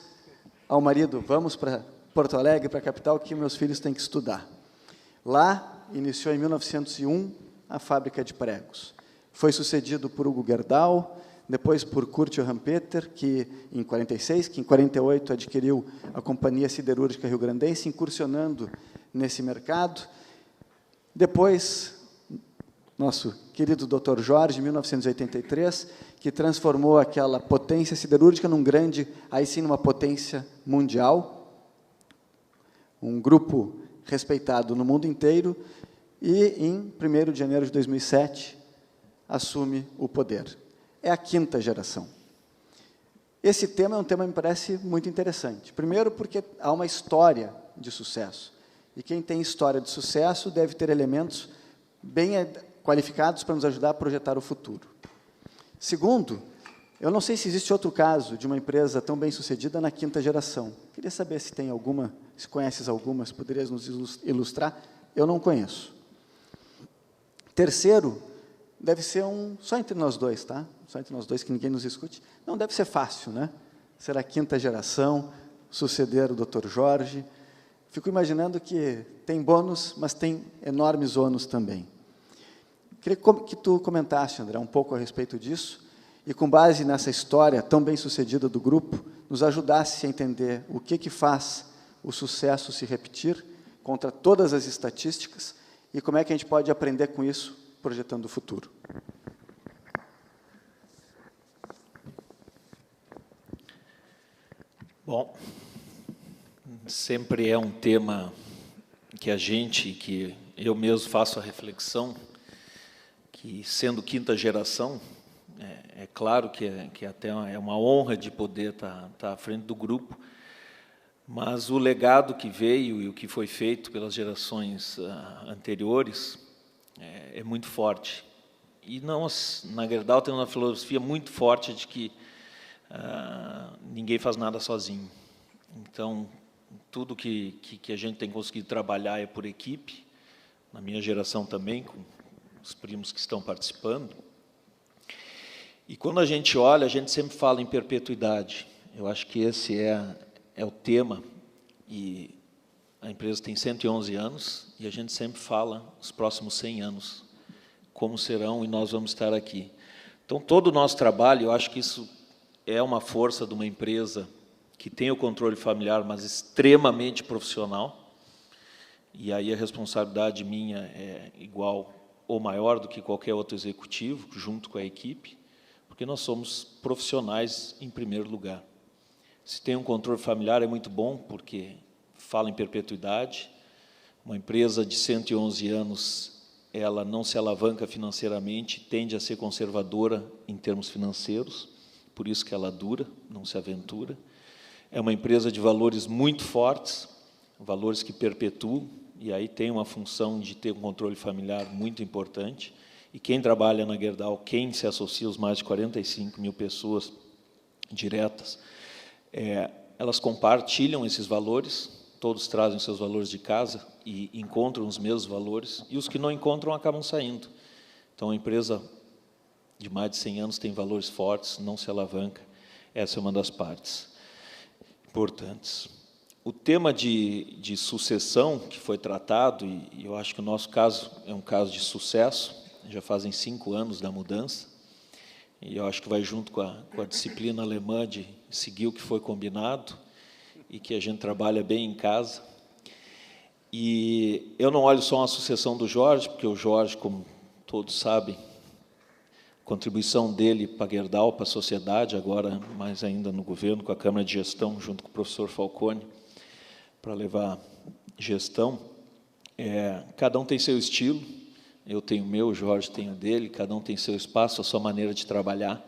Speaker 3: ao marido, vamos para Porto Alegre, para a capital, que meus filhos têm que estudar. Lá, iniciou em 1901 a fábrica de pregos. Foi sucedido por Hugo Gerdau, depois por Kurt Johan Peter, que em 46, que em 48 adquiriu a Companhia Siderúrgica Rio-Grandense, incursionando nesse mercado. Depois, nosso querido Dr. Jorge, em 1983, que transformou aquela potência siderúrgica num grande, aí sim, numa potência mundial, um grupo respeitado no mundo inteiro, e em 1º de janeiro de 2007, assume o poder. É a 5ª geração. Esse tema é um tema que me parece muito interessante. Primeiro, porque há uma história de sucesso. E quem tem história de sucesso deve ter elementos bem qualificados para nos ajudar a projetar o futuro. Segundo, eu não sei se existe outro caso de uma empresa tão bem-sucedida na 5ª geração. Queria saber se tem alguma, se conheces algumas, poderias nos ilustrar? Eu não conheço. Terceiro, deve ser só entre nós dois, tá? Só entre nós dois, que ninguém nos escute. Não deve ser fácil, né? Ser a 5ª geração, suceder o Dr. Jorge. Fico imaginando que tem bônus, mas tem enormes ônus também. Queria que tu comentasse, André, um pouco a respeito disso, e com base nessa história tão bem-sucedida do grupo, nos ajudasse a entender o que faz o sucesso se repetir, contra todas as estatísticas, e como é que a gente pode aprender com isso, projetando o futuro.
Speaker 5: Bom, sempre é um tema que eu mesmo faço a reflexão, que, sendo quinta geração, é claro que até é uma honra de poder estar à frente do grupo, mas o legado que veio e o que foi feito pelas gerações anteriores é muito forte. E nós, na Gerdau, temos uma filosofia muito forte de que ninguém faz nada sozinho. Então, tudo que a gente tem conseguido trabalhar é por equipe, na minha geração também, com os primos que estão participando. E quando a gente olha, a gente sempre fala em perpetuidade. Eu acho que esse é o tema, e a empresa tem 111 anos, e a gente sempre fala os próximos 100 anos, como serão, e nós vamos estar aqui. Então, todo o nosso trabalho, eu acho que isso é uma força de uma empresa que tem o controle familiar, mas extremamente profissional, e aí a responsabilidade minha é igual ou maior do que qualquer outro executivo, junto com a equipe, porque nós somos profissionais em primeiro lugar. Se tem um controle familiar é muito bom, porque fala em perpetuidade. Uma empresa de 111 anos, ela não se alavanca financeiramente, tende a ser conservadora em termos financeiros, por isso que ela dura, não se aventura. É uma empresa de valores muito fortes, valores que perpetuam, e aí tem uma função de ter um controle familiar muito importante. E quem trabalha na Gerdau, quem se associa aos mais de 45 mil pessoas diretas, elas compartilham esses valores, todos trazem seus valores de casa e encontram os mesmos valores, e os que não encontram acabam saindo. Então, a empresa de mais de 100 anos tem valores fortes, não se alavanca. Essa é uma das partes importantes. O tema de sucessão que foi tratado, e eu acho que o nosso caso é um caso de sucesso, já fazem 5 anos da mudança, e eu acho que vai junto com a disciplina alemã de seguir o que foi combinado, e que a gente trabalha bem em casa. E eu não olho só a sucessão do Jorge, porque o Jorge, como todos sabem, a contribuição dele para a Gerdau, para a sociedade, agora mais ainda no governo, com a Câmara de Gestão, junto com o professor Falcone, para levar gestão. Cada um tem seu estilo, eu tenho o meu, o Jorge tem o dele, cada um tem seu espaço, a sua maneira de trabalhar.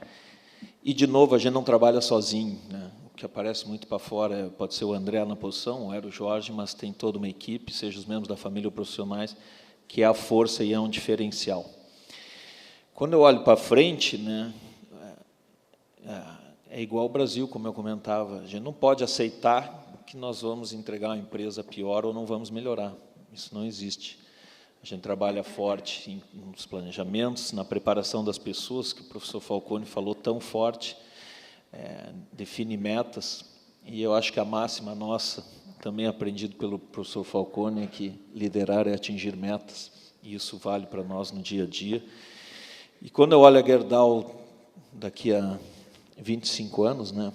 Speaker 5: E, de novo, a gente não trabalha sozinho, né? O que aparece muito para fora pode ser o André na posição, ou era o Jorge, mas tem toda uma equipe, seja os membros da família ou profissionais, que é a força e é um diferencial. Quando eu olho para frente, né, é igual ao Brasil, como eu comentava, a gente não pode aceitar que nós vamos entregar uma empresa pior ou não vamos melhorar. Isso não existe. A gente trabalha forte nos planejamentos, na preparação das pessoas, que o professor Falcone falou tão forte, define metas, e eu acho que a máxima nossa, também aprendido pelo professor Falcone, é que liderar é atingir metas, e isso vale para nós no dia a dia. E quando eu olho a Gerdau daqui a 25 anos, né,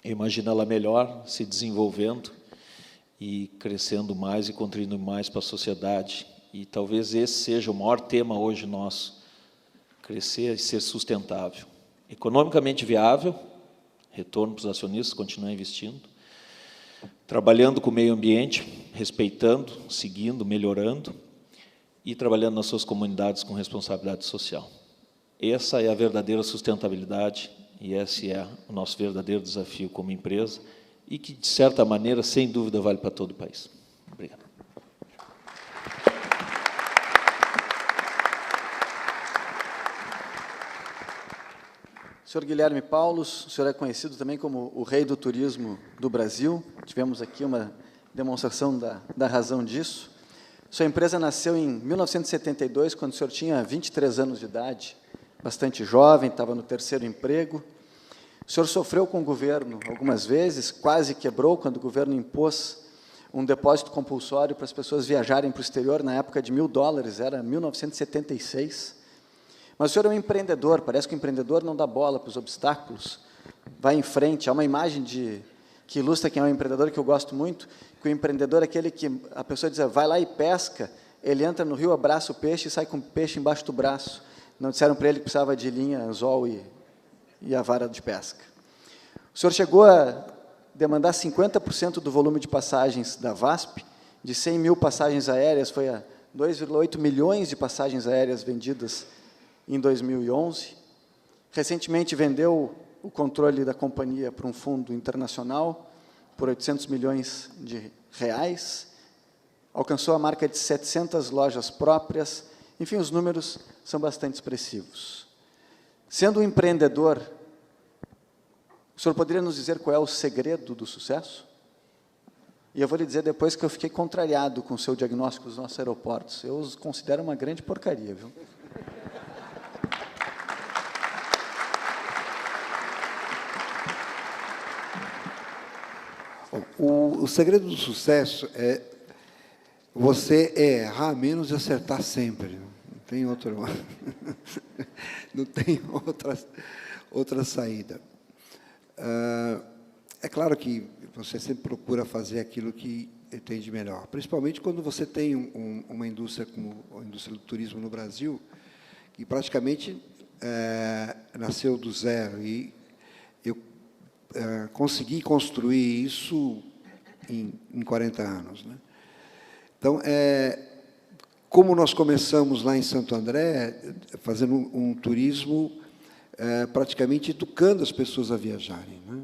Speaker 5: eu imagino ela melhor, se desenvolvendo e crescendo mais e contribuindo mais para a sociedade. E talvez esse seja o maior tema hoje nosso, crescer e ser sustentável. Economicamente viável, retorno para os acionistas, continuar investindo, trabalhando com o meio ambiente, respeitando, seguindo, melhorando, e trabalhando nas suas comunidades com responsabilidade social. Essa é a verdadeira sustentabilidade, e esse é o nosso verdadeiro desafio como empresa, e que, de certa maneira, sem dúvida, vale para todo o país. Obrigado.
Speaker 3: Senhor Guilherme Paulos, o senhor é conhecido também como o rei do turismo do Brasil. Tivemos aqui uma demonstração da razão disso. Sua empresa nasceu em 1972, quando o senhor tinha 23 anos de idade, bastante jovem, estava no 3º emprego. O senhor sofreu com o governo algumas vezes, quase quebrou quando o governo impôs um depósito compulsório para as pessoas viajarem para o exterior, na época de $1.000, era 1976. Mas o senhor é um empreendedor, parece que o empreendedor não dá bola para os obstáculos, vai em frente. Há uma imagem de que ilustra quem é um empreendedor, que eu gosto muito, que o empreendedor é aquele que a pessoa diz, vai lá e pesca, ele entra no rio, abraça o peixe e sai com o peixe embaixo do braço. Não disseram para ele que precisava de linha, anzol e a vara de pesca. O senhor chegou a demandar 50% do volume de passagens da VASP, de 100 mil passagens aéreas, foi a 2,8 milhões de passagens aéreas vendidas em 2011. Recentemente vendeu o controle da companhia para um fundo internacional por 800 milhões de reais, alcançou a marca de 700 lojas próprias, enfim, os números são bastante expressivos. Sendo um empreendedor, o senhor poderia nos dizer qual é o segredo do sucesso? E eu vou lhe dizer depois que eu fiquei contrariado com o seu diagnóstico dos nossos aeroportos. Eu os considero uma grande porcaria, viu?
Speaker 6: O segredo do sucesso é você errar menos e acertar sempre. Não tem outro, não tem outra saída. É claro que você sempre procura fazer aquilo que tem de melhor, principalmente quando você tem uma indústria como a indústria do turismo no Brasil, que praticamente nasceu do zero, e eu consegui construir isso em 40 anos. Né? Então, como nós começamos lá em Santo André, fazendo um turismo praticamente educando as pessoas a viajarem. Né?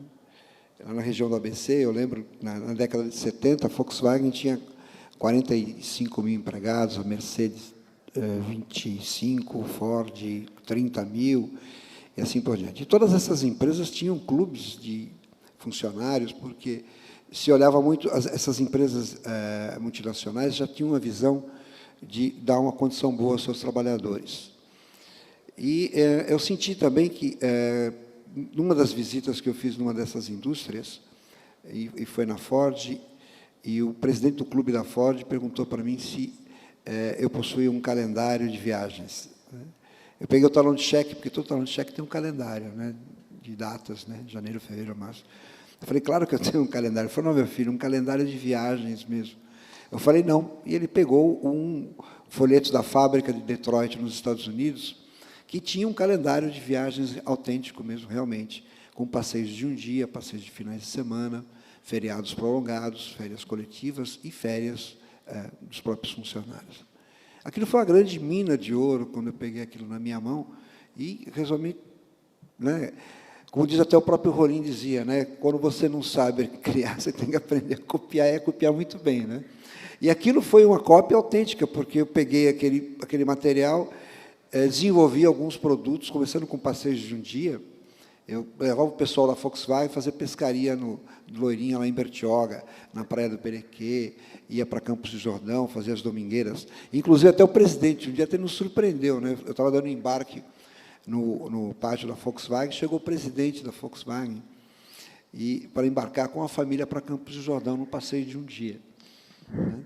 Speaker 6: Lá na região do ABC, eu lembro, na década de 70, a Volkswagen tinha 45 mil empregados, a Mercedes 25, Ford 30 mil, e assim por diante. E todas essas empresas tinham clubes de funcionários, porque se olhava muito, essas empresas multinacionais já tinham uma visão de dar uma condição boa aos seus trabalhadores. E eu senti também que, numa das visitas que eu fiz numa dessas indústrias, e foi na Ford, e o presidente do clube da Ford perguntou para mim se eu possuía um calendário de viagens. Né? Eu peguei o talão de cheque, porque todo talão de cheque tem um calendário, né, de datas, né, janeiro, fevereiro, março. Eu falei, claro que eu tenho um calendário. Ele falou, não, meu filho, um calendário de viagens mesmo. Eu falei, não. E ele pegou um folheto da fábrica de Detroit, nos Estados Unidos, que tinha um calendário de viagens autêntico mesmo, realmente, com passeios de um dia, passeios de finais de semana, feriados prolongados, férias coletivas e férias dos próprios funcionários. Aquilo foi uma grande mina de ouro, quando eu peguei aquilo na minha mão, e resolvi, né, como diz até o próprio Rolim dizia, né, quando você não sabe criar, você tem que aprender a copiar, e copiar muito bem. Né? E aquilo foi uma cópia autêntica, porque eu peguei aquele material, desenvolvi alguns produtos, começando com passeios de um dia. Eu levava o pessoal da Volkswagen fazer pescaria no Loirinha, lá em Bertioga, na Praia do Perequê, ia para Campos do Jordão, fazia as domingueiras. Inclusive, até o presidente, um dia até nos surpreendeu. Né? Eu estava dando embarque no pátio da Volkswagen, chegou o presidente da Volkswagen para embarcar com a família para Campos do Jordão, num passeio de um dia. Né?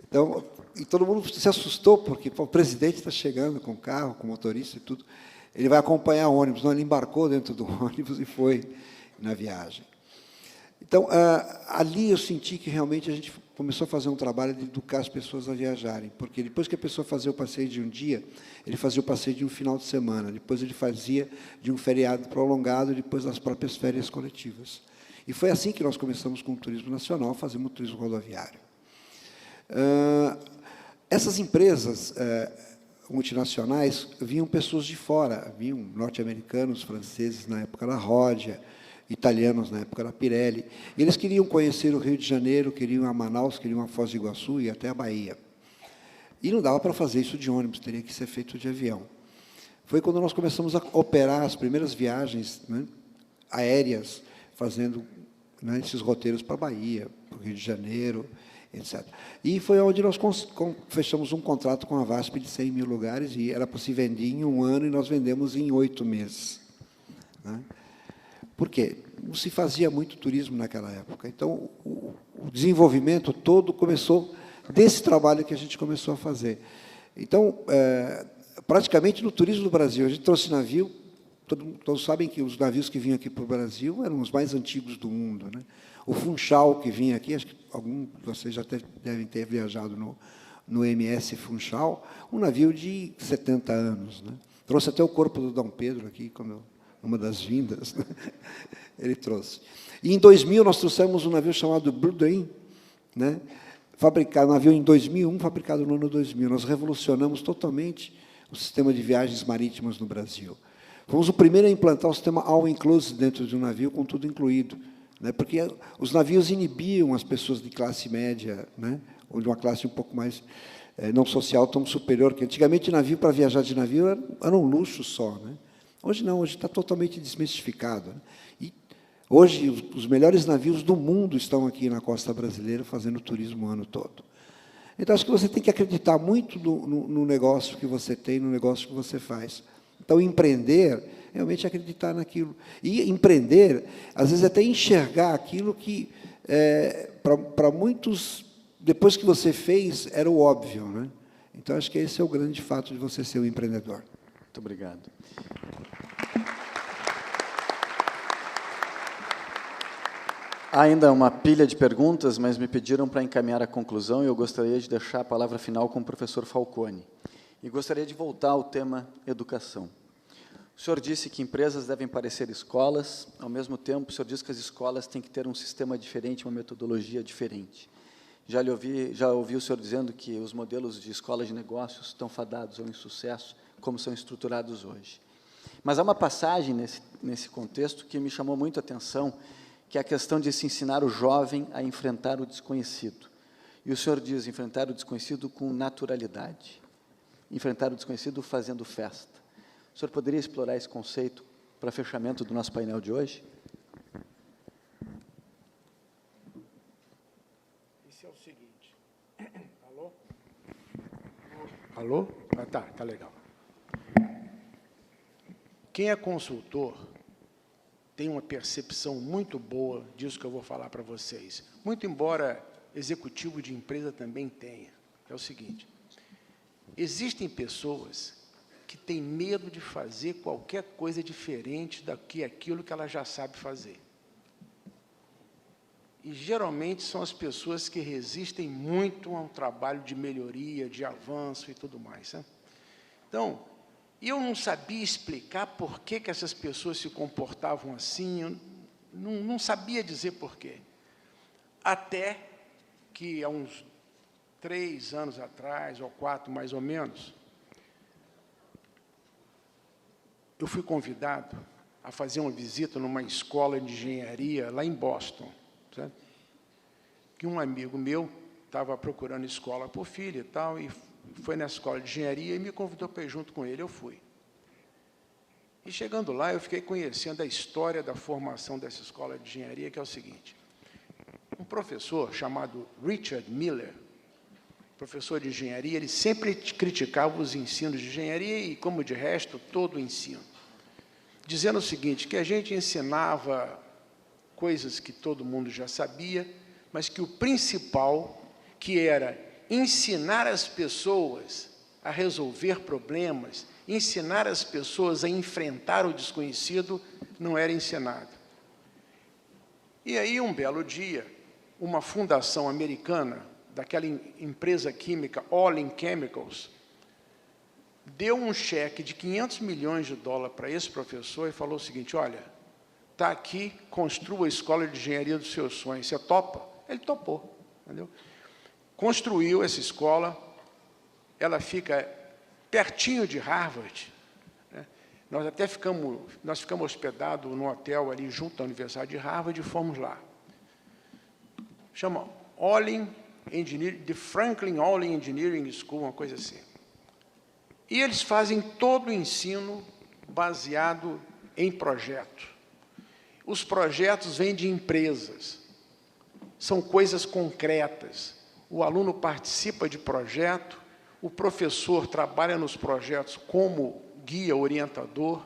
Speaker 6: Então, e todo mundo se assustou, porque o presidente está chegando com o carro, com o motorista e tudo. Ele vai acompanhar o ônibus. Não, ele embarcou dentro do ônibus e foi na viagem. Então, ali eu senti que realmente a gente começou a fazer um trabalho de educar as pessoas a viajarem, porque depois que a pessoa fazia o passeio de um dia, ele fazia o passeio de um final de semana, depois ele fazia de um feriado prolongado, depois das próprias férias coletivas. E foi assim que nós começamos com o turismo nacional, fazemos o turismo rodoviário. Essas empresas multinacionais vinham pessoas de fora, vinham norte-americanos, franceses na época da Rodia, italianos na época da Pirelli. E eles queriam conhecer o Rio de Janeiro, queriam a Manaus, queriam a Foz do Iguaçu e até a Bahia. E não dava para fazer isso de ônibus, teria que ser feito de avião. Foi quando nós começamos a operar as primeiras viagens, né, aéreas, fazendo, né, esses roteiros para a Bahia, para o Rio de Janeiro, etc. E foi onde nós fechamos um contrato com a VASP de 100 mil lugares, e era para se vender em 1 ano, e nós vendemos em 8 meses. Né? Por quê? Não se fazia muito turismo naquela época. Então, o desenvolvimento todo começou desse trabalho que a gente começou a fazer. Então, praticamente, no turismo do Brasil, a gente trouxe navio Todos sabem que os navios que vinham aqui para o Brasil eram os mais antigos do mundo, né? O Funchal, que vinha aqui, acho que alguns de vocês já devem ter viajado no MS Funchal, um navio de 70 anos, né? Trouxe até o corpo do Dom Pedro aqui, quando, numa das vindas, né? Ele trouxe. E, em 2000, nós trouxemos um navio chamado Blue Dream, né? Fabricado, um navio em 2001, fabricado no ano 2000. Nós revolucionamos totalmente o sistema de viagens marítimas no Brasil. Fomos o primeiro a implantar o sistema all-inclusive dentro de um navio, com tudo incluído, né? Porque os navios inibiam as pessoas de classe média, né? Ou de uma classe um pouco mais não social, tão superior, que antigamente navio, para viajar de navio, era um luxo só, né? Hoje não, hoje está totalmente desmistificado, né? E hoje os melhores navios do mundo estão aqui na costa brasileira fazendo turismo o ano todo. Então, acho que você tem que acreditar muito no negócio que você tem, no negócio que você faz. Então, empreender, realmente acreditar naquilo. E empreender, às vezes, até enxergar aquilo que, para muitos, depois que você fez, era o óbvio, né? Então, acho que esse é o grande fato de você ser um empreendedor.
Speaker 3: Muito obrigado. Há ainda uma pilha de perguntas, mas me pediram para encaminhar a conclusão e eu gostaria de deixar a palavra final com o professor Falcone. E gostaria de voltar ao tema educação. O senhor disse que empresas devem parecer escolas, ao mesmo tempo, o senhor disse que as escolas têm que ter um sistema diferente, uma metodologia diferente. Já ouvi o senhor dizendo que os modelos de escola de negócios estão fadados ao insucesso, como são estruturados hoje. Mas há uma passagem nesse contexto que me chamou muito a atenção, que é a questão de se ensinar o jovem a enfrentar o desconhecido. E o senhor diz, enfrentar o desconhecido com naturalidade. Enfrentar o desconhecido fazendo festa. O senhor poderia explorar esse conceito para fechamento do nosso painel de hoje?
Speaker 8: Esse é o seguinte. Alô? Alô? Ah, tá legal. Quem é consultor tem uma percepção muito boa disso que eu vou falar para vocês. Muito embora executivo de empresa também tenha. É o seguinte. Existem pessoas que têm medo de fazer qualquer coisa diferente daquilo que ela já sabe fazer. E, geralmente, são as pessoas que resistem muito a um trabalho de melhoria, de avanço e tudo mais, né? Então, eu não sabia explicar por que essas pessoas se comportavam assim, eu não sabia dizer por quê. Até que, há uns 3 anos atrás, ou 4 mais ou menos, eu fui convidado a fazer uma visita numa escola de engenharia lá em Boston, certo? Que um amigo meu estava procurando escola para o filho e tal, e foi na escola de engenharia e me convidou para ir junto com ele, eu fui. E, chegando lá, eu fiquei conhecendo a história da formação dessa escola de engenharia, que é o seguinte. Um professor chamado Richard Miller, professor de engenharia, ele sempre criticava os ensinos de engenharia e, como de resto, todo o ensino, dizendo o seguinte, que a gente ensinava coisas que todo mundo já sabia, mas que o principal, que era ensinar as pessoas a resolver problemas, ensinar as pessoas a enfrentar o desconhecido, não era ensinado. E aí, um belo dia, uma fundação americana, daquela empresa química, Olin Chemicals, deu um cheque de $500 milhões para esse professor e falou o seguinte, olha, está aqui, construa a escola de engenharia dos seus sonhos, você topa? Ele topou, entendeu? Construiu essa escola, ela fica pertinho de Harvard, né? Nós ficamos hospedados num hotel ali junto à Universidade de Harvard e fomos lá. Chama Olin Engineering, de Franklin Olin Engineering School, uma coisa assim. E eles fazem todo o ensino baseado em projeto. Os projetos vêm de empresas, são coisas concretas. O aluno participa de projeto, o professor trabalha nos projetos como guia orientador,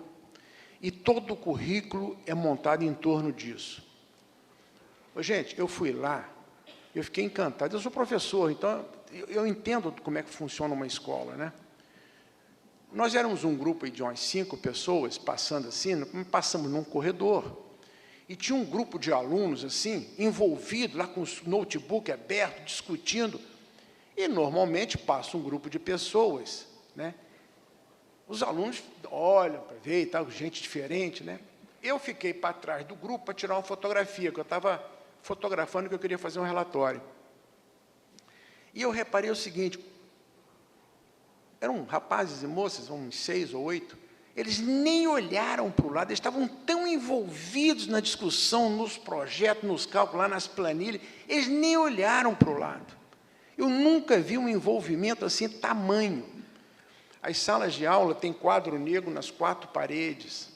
Speaker 8: e todo o currículo é montado em torno disso. Gente, eu fui lá, eu fiquei encantado. Eu sou professor, então eu entendo como é que funciona uma escola, né? Nós éramos um grupo de umas 5 pessoas, passando assim, passamos num corredor, e tinha um grupo de alunos, assim, envolvido, lá com o notebook aberto, discutindo, e normalmente passa um grupo de pessoas, né? Os alunos olham para ver e tal, gente diferente, né? Eu fiquei para trás do grupo para tirar uma fotografia, que eu estava fotografando, que eu queria fazer um relatório. E eu reparei o seguinte, eram rapazes e moças, uns 6 ou 8, eles nem olharam para o lado, eles estavam tão envolvidos na discussão, nos projetos, nos cálculos, lá nas planilhas, eles nem olharam para o lado. Eu nunca vi um envolvimento assim, tamanho. As salas de aula têm quadro negro nas 4 paredes.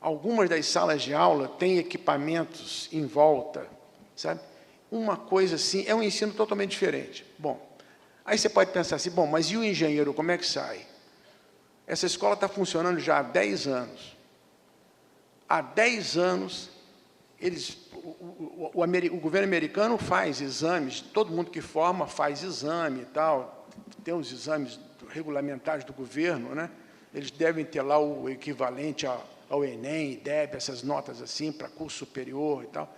Speaker 8: Algumas das salas de aula têm equipamentos em volta, sabe? Uma coisa assim, é um ensino totalmente diferente. Bom, aí você pode pensar assim, bom, mas e o engenheiro, como é que sai? Essa escola está funcionando já há 10 anos. Há 10 anos, o governo americano faz exames, todo mundo que forma faz exame e tal, tem os exames regulamentares do governo, né? Eles devem ter lá o equivalente ao Enem, IDEB, essas notas assim, para curso superior e tal.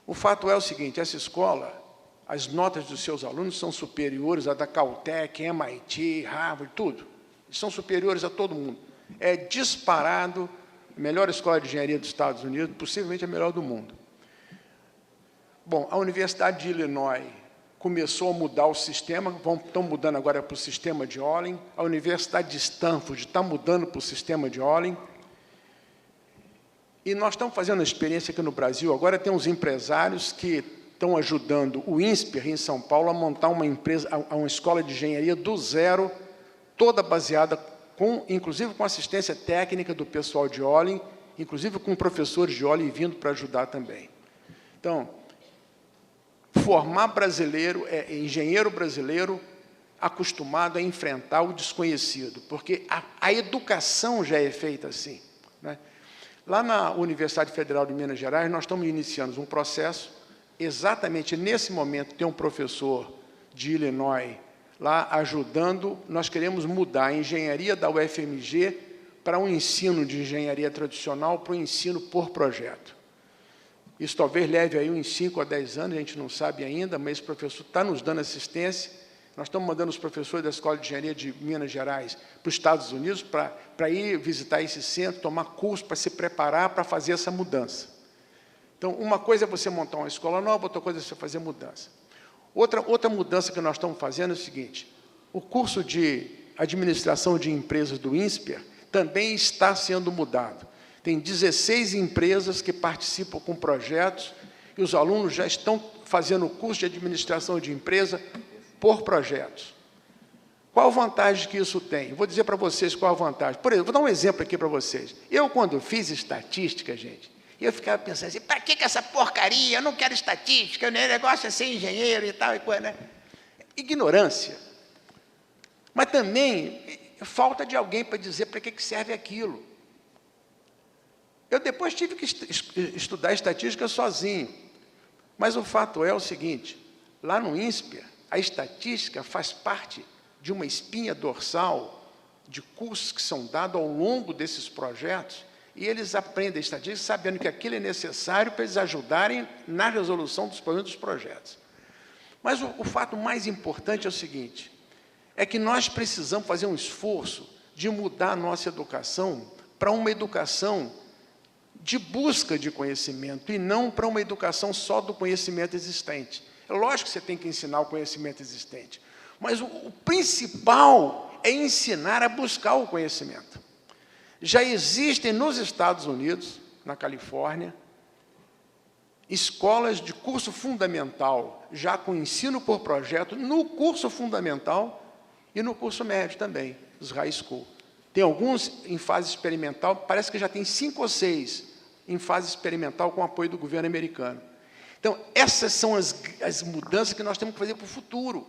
Speaker 8: O fato é o seguinte, essa escola, as notas dos seus alunos são superiores à da Caltech, MIT, Harvard, tudo. São superiores a todo mundo. É disparado a melhor escola de engenharia dos Estados Unidos, possivelmente a melhor do mundo. Bom, a Universidade de Illinois começou a mudar o sistema, estão mudando agora para o sistema de Olin. A Universidade de Stanford está mudando para o sistema de Olin. E nós estamos fazendo uma experiência aqui no Brasil, agora tem uns empresários que estão ajudando o INSPER, em São Paulo, a montar uma empresa, uma escola de engenharia do zero, toda baseada, inclusive com assistência técnica do pessoal de Olin, inclusive com professores de Olin vindo para ajudar também. Então, formar brasileiro, engenheiro brasileiro acostumado a enfrentar o desconhecido, porque a educação já é feita assim, né? Lá na Universidade Federal de Minas Gerais, nós estamos iniciando um processo, exatamente nesse momento, tem um professor de Illinois lá ajudando, nós queremos mudar a engenharia da UFMG para um ensino de engenharia tradicional para o ensino por projeto. Isso talvez leve aí uns 5 a 10 anos, a gente não sabe ainda, mas esse professor está nos dando assistência. Nós estamos mandando os professores da Escola de Engenharia de Minas Gerais para os Estados Unidos para ir visitar esse centro, tomar curso para se preparar para fazer essa mudança. Então, uma coisa é você montar uma escola nova, outra coisa é você fazer mudança. Outra mudança que nós estamos fazendo é o seguinte, o curso de administração de empresas do INSPER também está sendo mudado. Tem 16 empresas que participam com projetos e os alunos já estão fazendo o curso de administração de empresa por projetos. Qual a vantagem que isso tem? Vou dizer para vocês qual a vantagem. Por exemplo, vou dar um exemplo aqui para vocês. Eu, quando fiz estatística, gente, eu ficava pensando assim, para que essa porcaria? Eu não quero estatística, o negócio é ser engenheiro e tal, e coisa, né? Ignorância. Mas também falta de alguém para dizer para que serve aquilo. Eu depois tive que estudar estatística sozinho. Mas o fato é o seguinte, lá no INSPER, a estatística faz parte de uma espinha dorsal de cursos que são dados ao longo desses projetos, e eles aprendem a estatística sabendo que aquilo é necessário para eles ajudarem na resolução dos problemas dos projetos. Mas o fato mais importante é o seguinte, é que nós precisamos fazer um esforço de mudar a nossa educação para uma educação de busca de conhecimento e não para uma educação só do conhecimento existente. É lógico que você tem que ensinar o conhecimento existente, mas o principal é ensinar a buscar o conhecimento. Já existem nos Estados Unidos, na Califórnia, escolas de curso fundamental, já com ensino por projeto, no curso fundamental e no curso médio também, os high school. Tem alguns em fase experimental, parece que já tem 5 ou 6 em fase experimental com apoio do governo americano. Então, essas são as mudanças que nós temos que fazer para o futuro.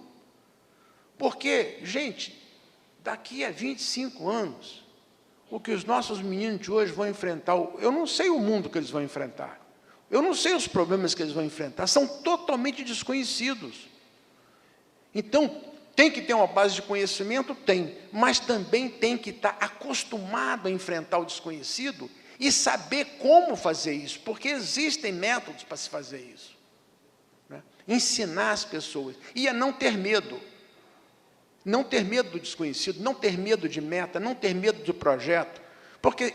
Speaker 8: Porque, gente, daqui a 25 anos, o que os nossos meninos de hoje vão enfrentar, eu não sei o mundo que eles vão enfrentar, eu não sei os problemas que eles vão enfrentar, são totalmente desconhecidos. Então, Tem que ter uma base de conhecimento? Tem, mas também tem que estar acostumado a enfrentar o desconhecido e saber como fazer isso, porque existem métodos para se fazer isso. Né? Ensinar as pessoas, e a não ter medo. Não ter medo do desconhecido, não ter medo de meta, não ter medo do projeto, porque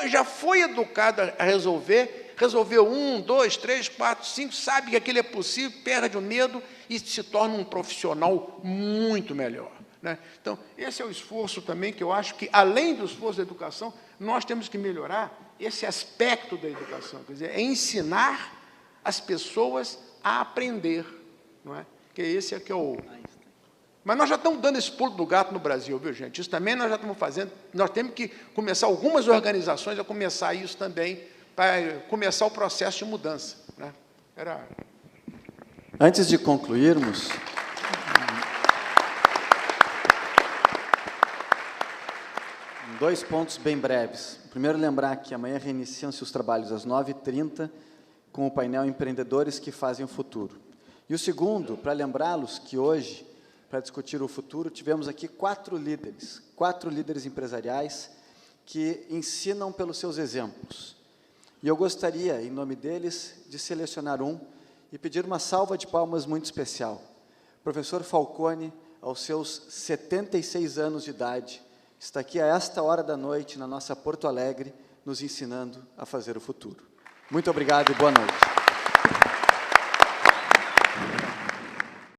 Speaker 8: já foi educado a resolveu 1, 2, 3, 4, 5, sabe que aquilo é possível, perde o medo e se torna um profissional muito melhor. Né? Então, esse é o esforço também que eu acho que, além do esforço da educação, nós temos que melhorar esse aspecto da educação, quer dizer, é ensinar as pessoas a aprender, não é? Que esse é que é o... Mas nós já estamos dando esse pulo do gato no Brasil, viu, gente? Isso também nós já estamos fazendo, nós temos que começar, algumas organizações a começar isso também, para começar o processo de mudança. Né?
Speaker 3: Antes de concluirmos, dois pontos bem breves. Primeiro, lembrar que amanhã reiniciam-se os trabalhos às 9h30, com o painel Empreendedores que Fazem o Futuro. E o segundo, para lembrá-los que hoje, para discutir o futuro, tivemos aqui 4 líderes empresariais que ensinam pelos seus exemplos. E eu gostaria, em nome deles, de selecionar um e pedir uma salva de palmas muito especial. O professor Falcone, aos seus 76 anos de idade, está aqui a esta hora da noite, na nossa Porto Alegre, nos ensinando a fazer o futuro. Muito obrigado e boa noite.